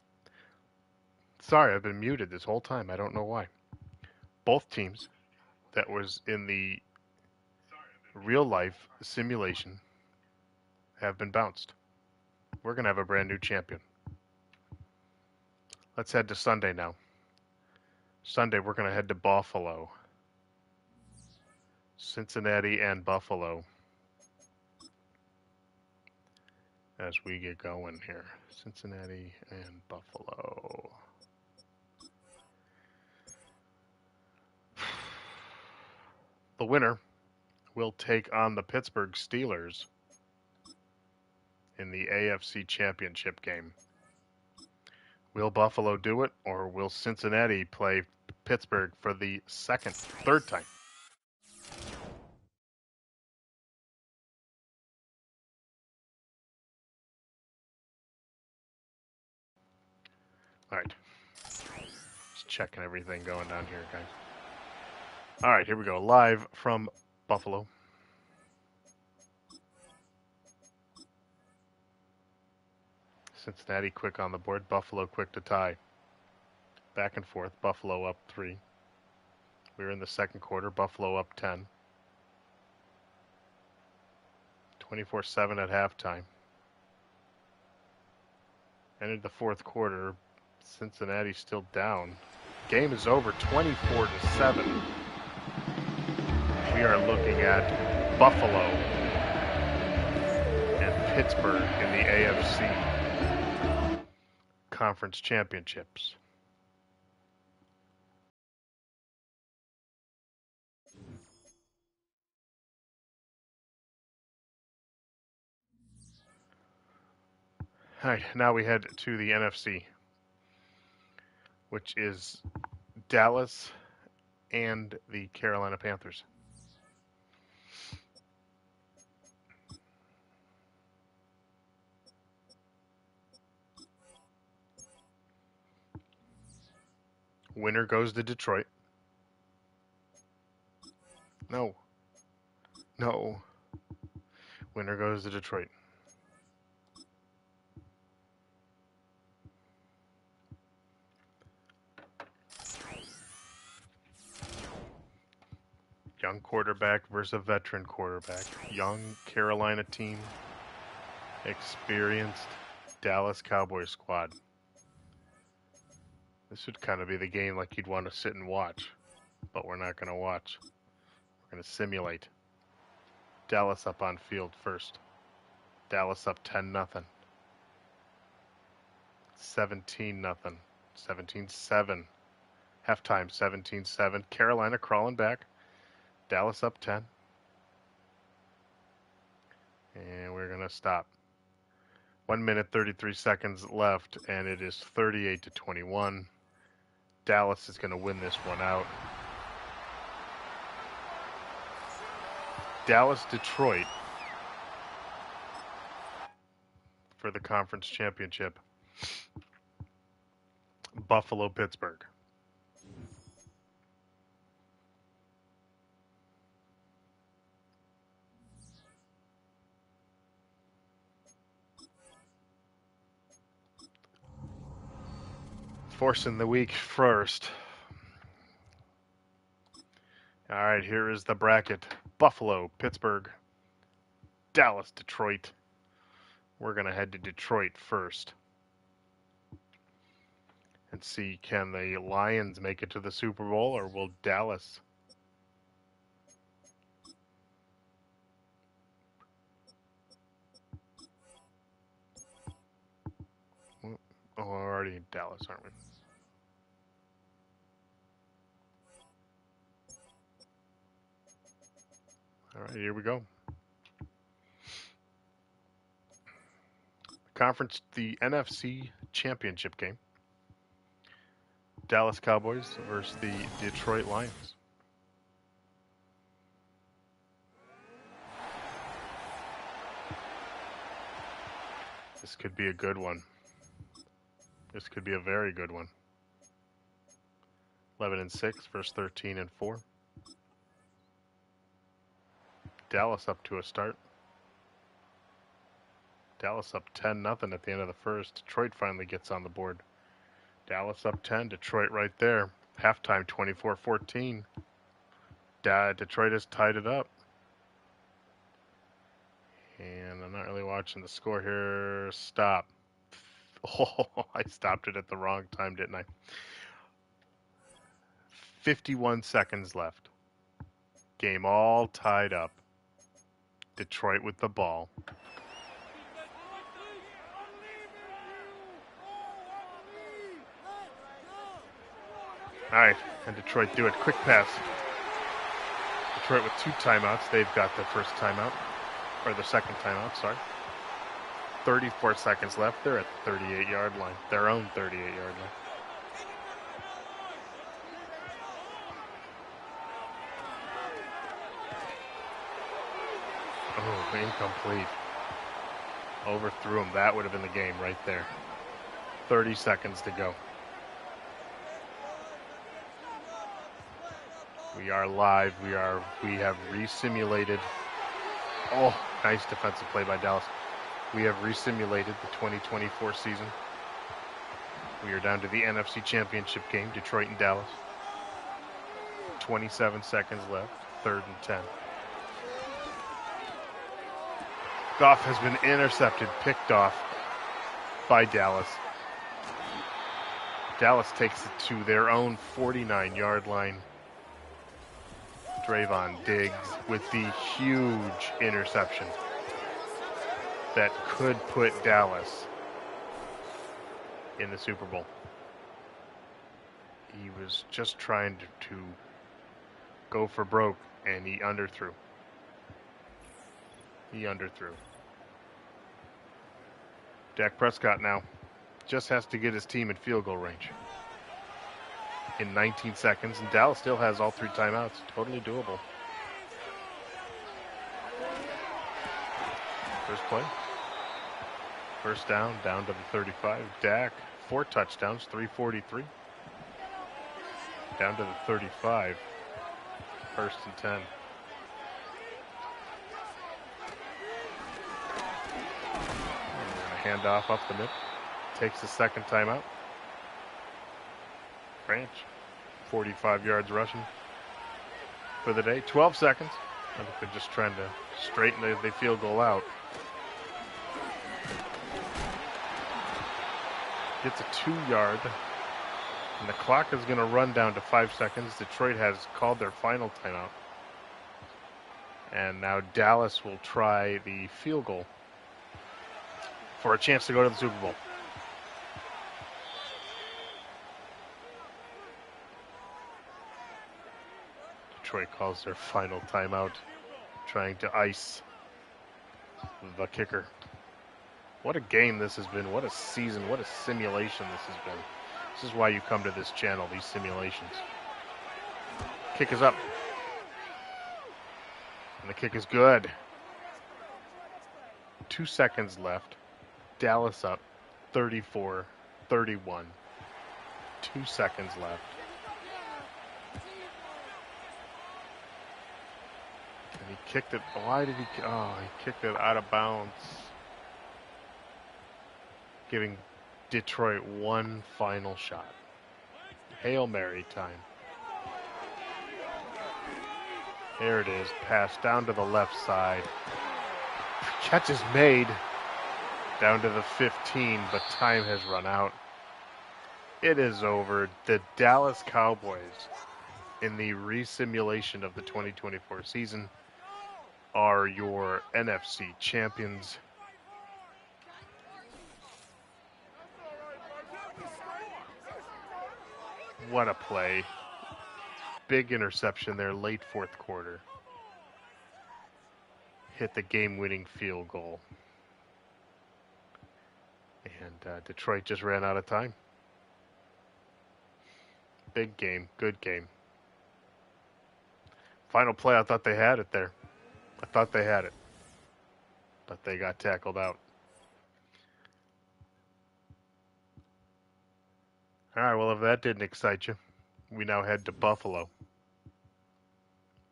Sorry, I've been muted this whole time. I don't know why. Both teams that was in the real life simulation have been bounced. We're going to have a brand new champion. Let's head to Sunday now. Sunday, we're going to head to Buffalo. Cincinnati and Buffalo. As we get going here. Cincinnati and Buffalo. The winner will take on the Pittsburgh Steelers in the AFC Championship game. Will Buffalo do it, or will Cincinnati play Pittsburgh for the third time? All right. Just checking everything going down here, guys. All right, here we go. Live from Buffalo. Cincinnati quick on the board. Buffalo quick to tie. Back and forth. Buffalo up 3. We're in the second quarter. Buffalo up 10. 24-7 at halftime. Entered the fourth quarter. Cincinnati still down. Game is over 24-7. We are looking at Buffalo and Pittsburgh in the AFC Conference Championships. All right, now we head to the NFC, which is Dallas and the Carolina Panthers. Winner goes to Detroit. No. Winner goes to Detroit. Young quarterback versus a veteran quarterback. Young Carolina team. Experienced Dallas Cowboys squad. This would kind of be the game like you'd want to sit and watch. But we're not going to watch. We're going to simulate. Dallas up on field first. Dallas up 10-0. 17-0. 17-7. Halftime 17-7. Carolina crawling back. Dallas up 10. And we're going to stop. 1 minute, 33 seconds left, and it is 38-21. Dallas is going to win this one out. Dallas-Detroit for the conference championship. Buffalo-Pittsburgh. Forcing the week first. All right, here is the bracket. Buffalo, Pittsburgh, Dallas, Detroit. We're going to head to Detroit first and see, can the Lions make it to the Super Bowl, or will Dallas? Oh, we're already in Dallas, aren't we? All right, here we go. Conference, the NFC Championship game. Dallas Cowboys versus the Detroit Lions. This could be a good one. This could be a very good one. 11-6 versus 13-4. Dallas up to a start. Dallas up 10-0 at the end of the first. Detroit finally gets on the board. Dallas up 10, Detroit right there. Halftime 24-14. Detroit has tied it up. And I'm not really watching the score here. Stop. Oh, I stopped it at the wrong time, didn't I? 51 seconds left. Game all tied up. Detroit with the ball. All right, and Detroit do it. Quick pass. Detroit with 2 timeouts. They've got the first timeout, or the second timeout, sorry. 34 seconds left. They're at the 38-yard line, their own 38-yard line. Oh, incomplete. Overthrew him. That would have been the game right there. 30 seconds to go. We are live. We have resimulated. Oh, nice defensive play by Dallas. We have resimulated the 2024 season. We are down to the NFC Championship game, Detroit and Dallas. 27 seconds left, 3rd and 10. Goff has been intercepted, picked off by Dallas. Dallas takes it to their own 49-yard line. Trayvon Diggs with the huge interception that could put Dallas in the Super Bowl. He was just trying to go for broke, and he underthrew. Dak Prescott now just has to get his team in field goal range in 19 seconds, and Dallas still has all 3 timeouts. Totally doable. First play. First down to the 35. Dak, 4 touchdowns, 343. Down to the 35. 1st and 10. Hand off up the middle. Takes the second timeout. Branch, 45 yards rushing for the day. 12 seconds. I think they're just trying to straighten the field goal out. Gets a 2-yard. And the clock is going to run down to 5 seconds. Detroit has called their final timeout. And now Dallas will try the field goal for a chance to go to the Super Bowl. Detroit calls their final timeout, trying to ice the kicker. What a game this has been. What a season. What a simulation this has been. This is why you come to this channel, these simulations. Kick is up. And the kick is good. 2 seconds left. Dallas up 34-31. 2 seconds left. And he kicked it. Why did he? Oh, he kicked it out of bounds. Giving Detroit one final shot. Hail Mary time. There it is. Pass down to the left side. Catch is made. Down to the 15, but time has run out. It is over. The Dallas Cowboys, in the resimulation of the 2024 season, are your NFC champions. What a play. Big interception there, late 4th quarter. Hit the game-winning field goal. And Detroit just ran out of time. Big game, good game. Final play, I thought they had it there. I thought they had it. But they got tackled out. All right, well, if that didn't excite you, we now head to Buffalo,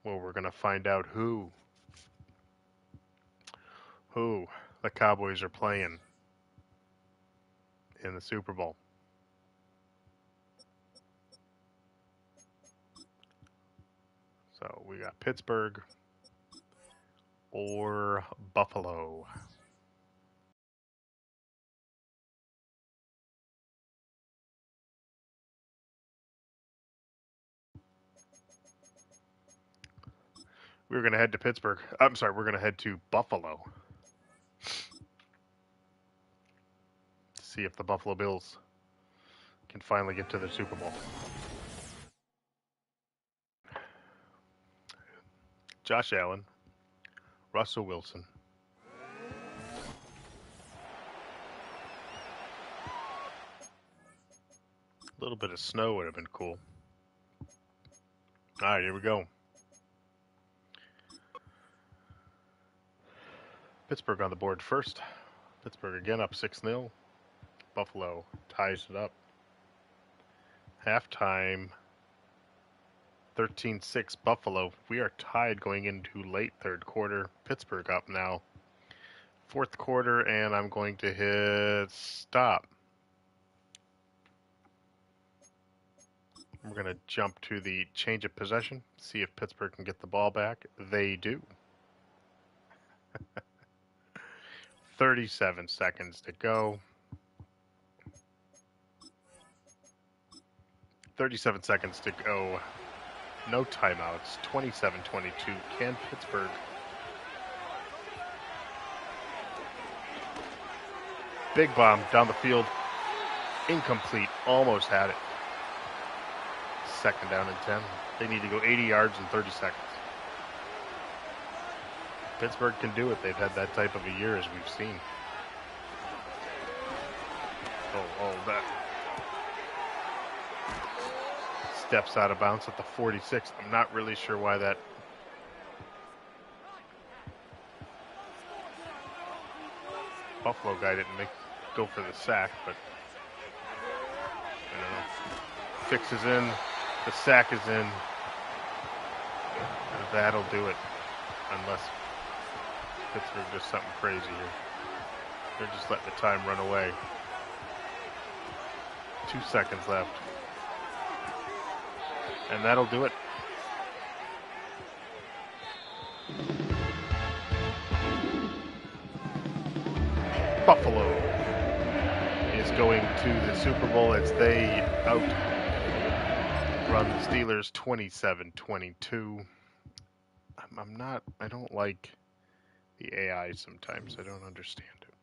where we're going to find out who the Cowboys are playing in the Super Bowl. So we got Pittsburgh or Buffalo. We're going to head to Pittsburgh. I'm sorry, we're going to head to Buffalo to see if the Buffalo Bills can finally get to the Super Bowl. Josh Allen, Russell Wilson, a little bit of snow would have been cool. All right, here we go. Pittsburgh on the board first. Pittsburgh again up 6-0. Buffalo ties it up. Halftime, 13-6 Buffalo. We are tied going into late third quarter. Pittsburgh up now. Fourth quarter, and I'm going to hit stop. We're going to jump to the change of possession, see if Pittsburgh can get the ball back. They do. 37 seconds to go. 37 seconds to go. No timeouts. 27-22. Can Pittsburgh big bomb down the field. Incomplete. Almost had it. Second down and 10. They need to go 80 yards in 30 seconds. Pittsburgh can do it. They've had that type of a year as we've seen. Oh, that steps out of bounds at the 46. I'm not really sure why that. Buffalo guy didn't go for the sack, but I don't know. Fix is in. The sack is in. And that'll do it. Unless Pittsburgh does something crazy here. They're just letting the time run away. 2 seconds left. And that'll do it. Buffalo is going to the Super Bowl as they outrun the Steelers 27-22. I don't like the AI sometimes. I don't understand it.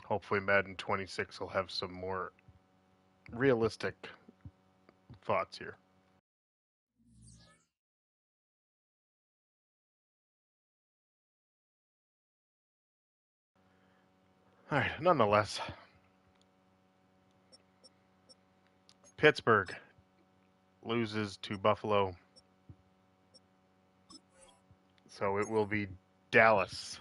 Hopefully Madden 26 will have some more realistic thoughts here. All right, nonetheless, Pittsburgh loses to Buffalo. So it will be Dallas.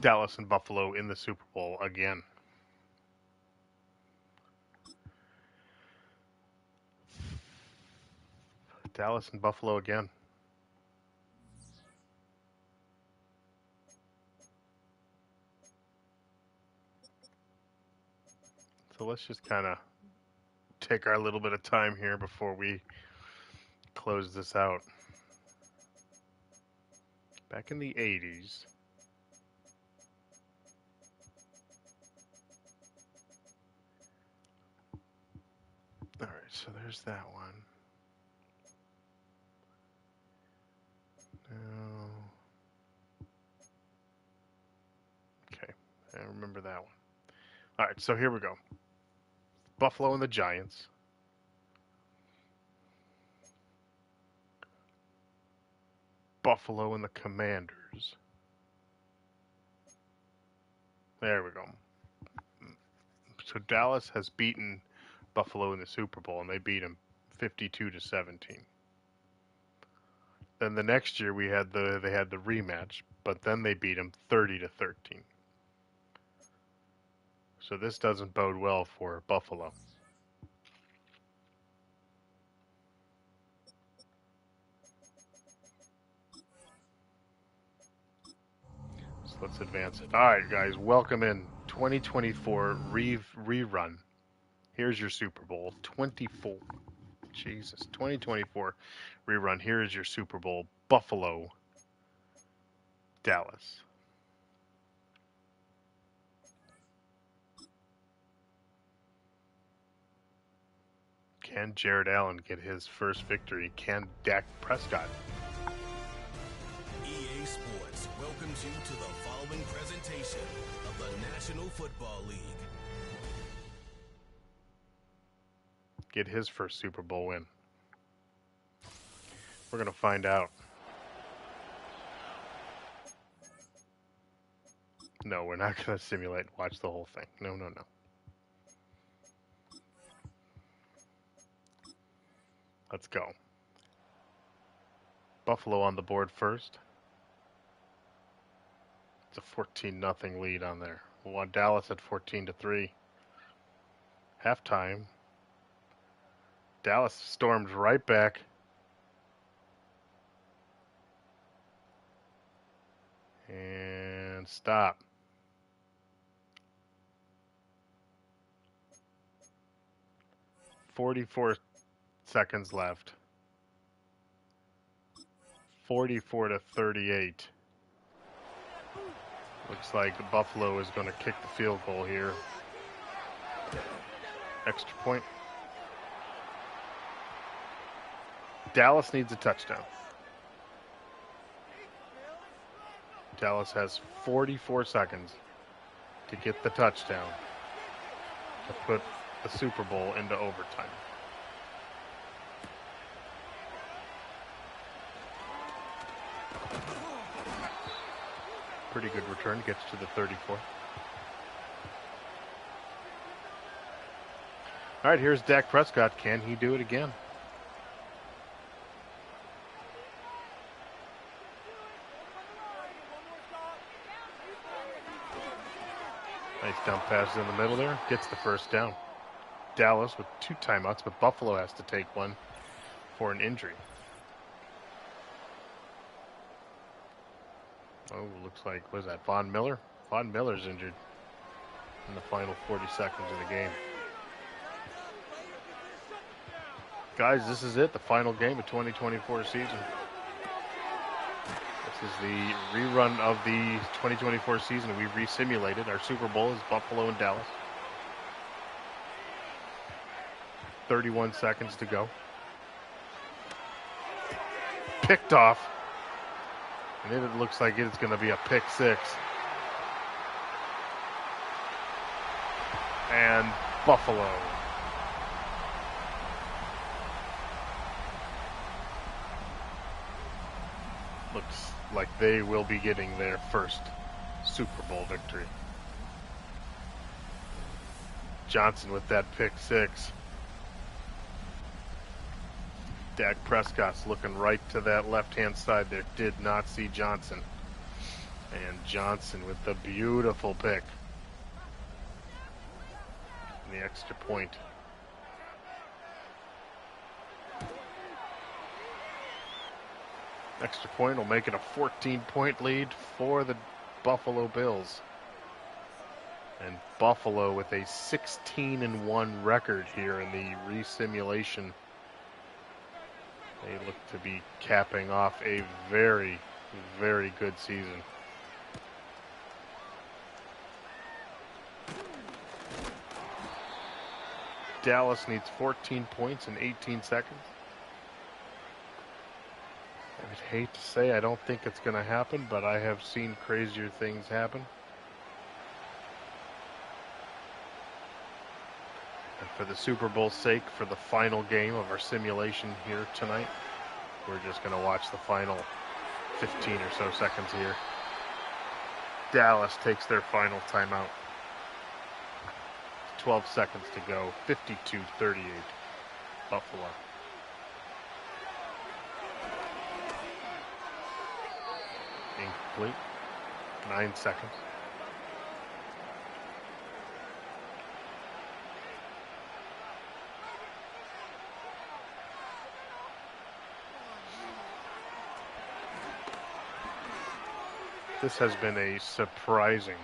Dallas and Buffalo in the Super Bowl again. Dallas and Buffalo again. So let's just kind of take our little bit of time here before we close this out. Back in the 80s, all right, so there's that one. Okay, I remember that one. All right, so here we go. Buffalo and the Giants. Buffalo and the Commanders. There we go. So Dallas has beaten Buffalo in the Super Bowl, and they beat them 52-17. Then the next year they had the rematch, but then they beat them 30-13. So this doesn't bode well for Buffalo. Let's advance it. All right, guys, welcome in 2024 rerun. Here's your Super Bowl 24. Jesus, 2024 rerun. Here is your Super Bowl. Buffalo, Dallas. Can Jared Allen get his first victory? Can Dak Prescott?
EA Sports welcomes you to the following presentation of the National Football League.
Get his first Super Bowl win? We're going to find out. No, we're not going to simulate and watch the whole thing. No, no, no. Let's go. Buffalo on the board first. It's a 14-0 lead on there. We want Dallas at 14-3. Halftime. Dallas stormed right back. And stop. .44 seconds left. 44-38. Looks like Buffalo is going to kick the field goal here. Extra point. Dallas needs a touchdown. Dallas has 44 seconds to get the touchdown to put the Super Bowl into overtime. Pretty good return, gets to the 34. All right, here's Dak Prescott. Can he do it again? Nice dump pass in the middle there. Gets the first down. Dallas with 2 timeouts, but Buffalo has to take one for an injury. Oh, looks like, what is that, Von Miller? Von Miller's injured in the final 40 seconds of the game. Guys, this is it, the final game of 2024 season. This is the rerun of the 2024 season. We resimulated. Our Super Bowl is Buffalo and Dallas. 31 seconds to go. Picked off. And it looks like it's going to be a pick 6. And Buffalo. Looks like they will be getting their first Super Bowl victory. Johnson with that pick 6. Dak Prescott's looking right to that left-hand side there. Did not see Johnson. And Johnson with the beautiful pick. And the extra point. Extra point will make it a 14-point lead for the Buffalo Bills. And Buffalo with a 16-1 record here in the resimulation. They look to be capping off a very, very good season. Dallas needs 14 points in 18 seconds. I would hate to say I don't think it's going to happen, but I have seen crazier things happen. And for the Super Bowl's sake, for the final game of our simulation here tonight, we're just going to watch the final 15 or so seconds here. Dallas takes their final timeout. 12 seconds to go. 52-38. Buffalo. Incomplete. 9 seconds. This has been a surprising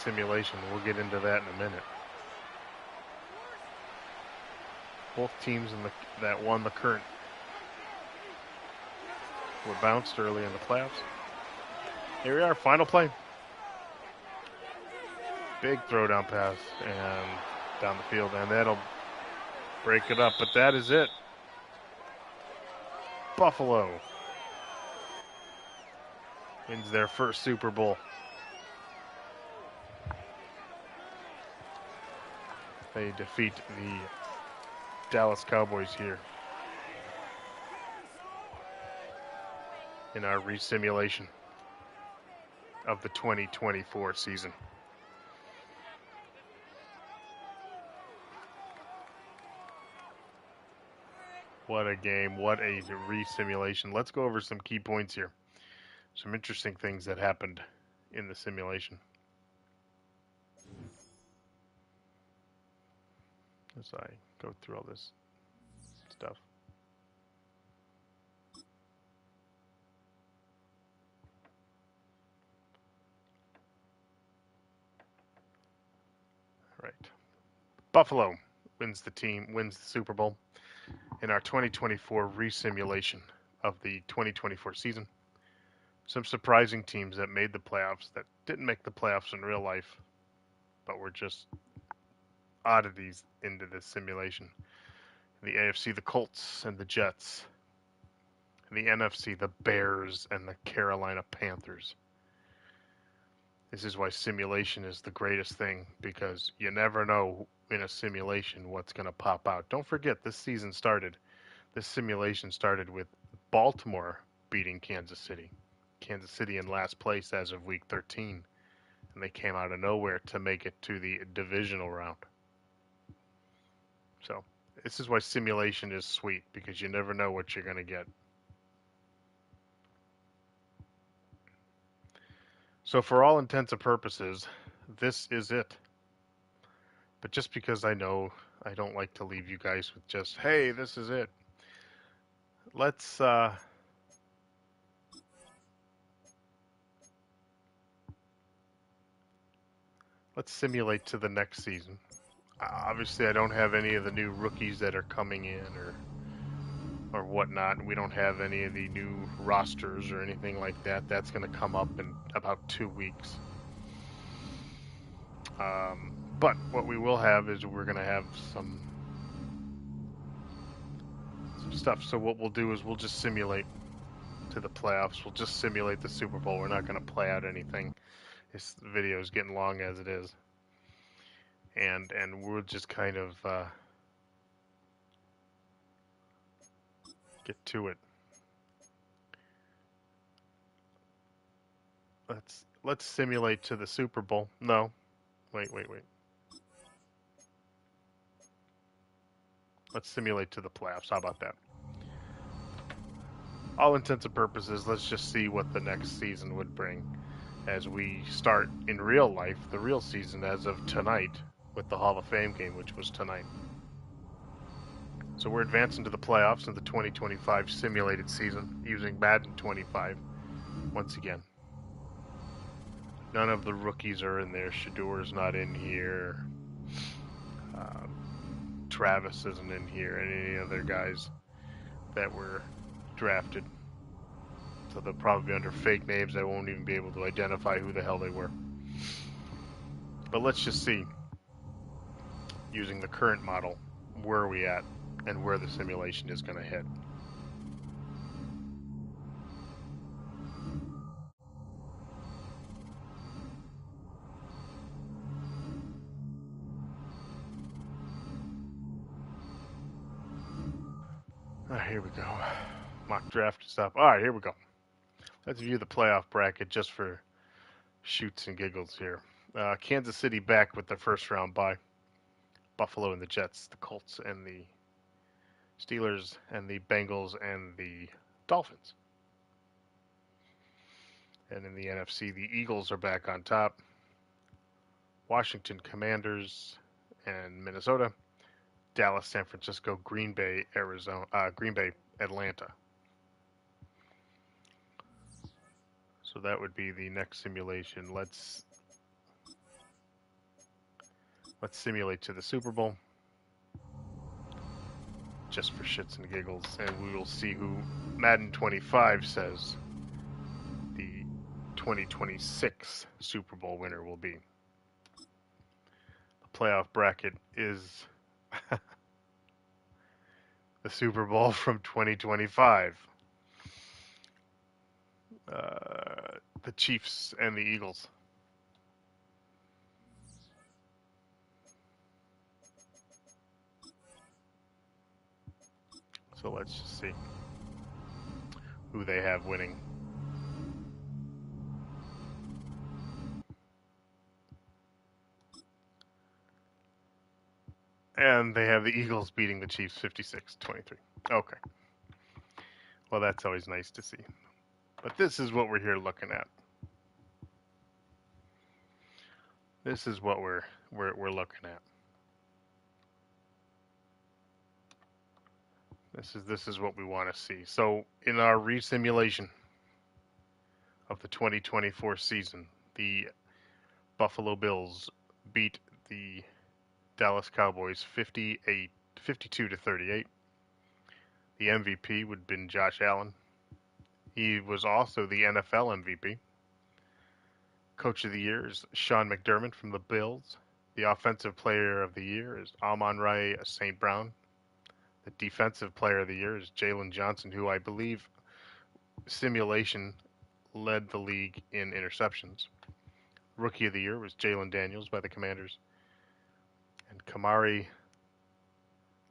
simulation. We'll get into that in a minute. Both teams that won the current were bounced early in the playoffs. Here we are, final play. Big throwdown pass and down the field, and that'll break it up, but that is it. Buffalo wins their first Super Bowl. They defeat the Dallas Cowboys here in our resimulation of the 2024 season. What a game, what a resimulation. Let's go over some key points here. Some interesting things that happened in the simulation. As I go through all this stuff. Right. Buffalo wins the Super Bowl in our 2024 resimulation of the 2024 season. Some surprising teams that made the playoffs that didn't make the playoffs in real life, but were just oddities into this simulation. In the AFC, the Colts and the Jets. In the NFC, the Bears and the Carolina Panthers. This is why simulation is the greatest thing, because you never know in a simulation what's going to pop out. Don't forget, this simulation started with Baltimore beating Kansas City. Kansas City in last place as of week 13, and they came out of nowhere to make it to the divisional round. So this is why simulation is sweet, because you never know what you're going to get. So for all intents and purposes, this is it. But just because I know I don't like to leave you guys with just, hey, this is it. Let's simulate to the next season. Obviously, I don't have any of the new rookies that are coming in or whatnot. We don't have any of the new rosters or anything like that. That's going to come up in about 2 weeks. But what we will have is we're going to have some stuff. So what we'll do is we'll just simulate to the playoffs. We'll just simulate the Super Bowl. We're not going to play out anything. This video is getting long as it is. And we'll just kind of get to it. Let's simulate to the Super Bowl. No. Wait. Let's simulate to the playoffs. How about that? All intents and purposes, let's just see what the next season would bring as we start in real life, the real season as of tonight with the Hall of Fame game, which was tonight. So we're advancing to the playoffs in the 2025 simulated season using Madden 25 once again. None of the rookies are in there. Shador's not in here. Travis isn't in here. Any other guys that were drafted. So they'll probably be under fake names. I won't even be able to identify who the hell they were. But let's just see, using the current model, where are we at and where the simulation is going to hit. Here we go. Mock draft stuff. All right, here we go. Let's view the playoff bracket just for shoots and giggles here. Kansas City back with their first round bye. Buffalo and the Jets, the Colts and the Steelers and the Bengals and the Dolphins. And in the NFC, the Eagles are back on top. Washington Commanders and Minnesota. Dallas, San Francisco, Green Bay, Atlanta. So that would be the next simulation. Let's simulate to the Super Bowl, just for shits and giggles, and we will see who Madden 25 says the 2026 Super Bowl winner will be. The playoff bracket is the Super Bowl from 2025. The Chiefs and the Eagles. So let's just see who they have winning. And they have the Eagles beating the Chiefs 56-23. Okay. Well, that's always nice to see. But this is what we're here looking at. This is what we're looking at. This is what we want to see. So in our resimulation of the 2024 season, the Buffalo Bills beat the Dallas Cowboys 52-38. The MVP would have been Josh Allen. He was also the NFL MVP. Coach of the Year is Sean McDermott from the Bills. The Offensive Player of the Year is Amon-Ra St. Brown. The Defensive Player of the Year is Jalen Johnson, who I believe simulation led the league in interceptions. Rookie of the Year was Jalen Daniels by the Commanders. And Kamari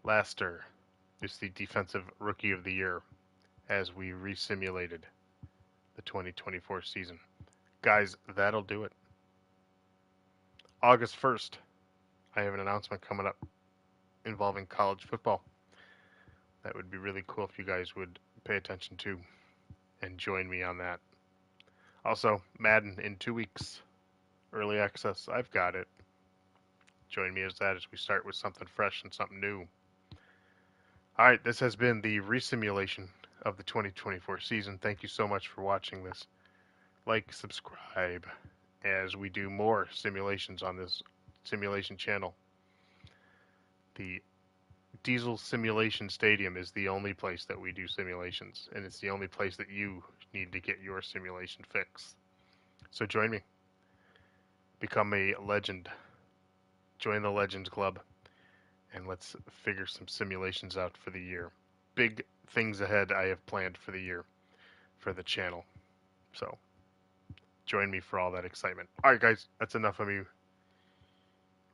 Laster is the Defensive Rookie of the Year as we resimulated the 2024 season. Guys, that'll do it. August 1st, I have an announcement coming up involving college football. That would be really cool if you guys would pay attention to and join me on that. Also, Madden in 2 weeks. Early access, I've got it. Join me as we start with something fresh and something new. Alright, this has been the resimulation of the 2024 season. Thank you so much for watching this. Like, subscribe, as we do more simulations on this simulation channel. The Diesel Simulation Stadium is the only place that we do simulations, and it's the only place that you need to get your simulation fix. So join me. Become a legend. Join the Legends Club, and let's figure some simulations out for the year. Big things ahead I have planned for the year for the channel. So join me for all that excitement. Alright guys, that's enough of me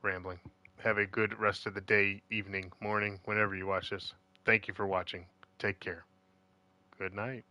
rambling. Have a good rest of the day, evening, morning, whenever you watch this. Thank you for watching. Take care. Good night.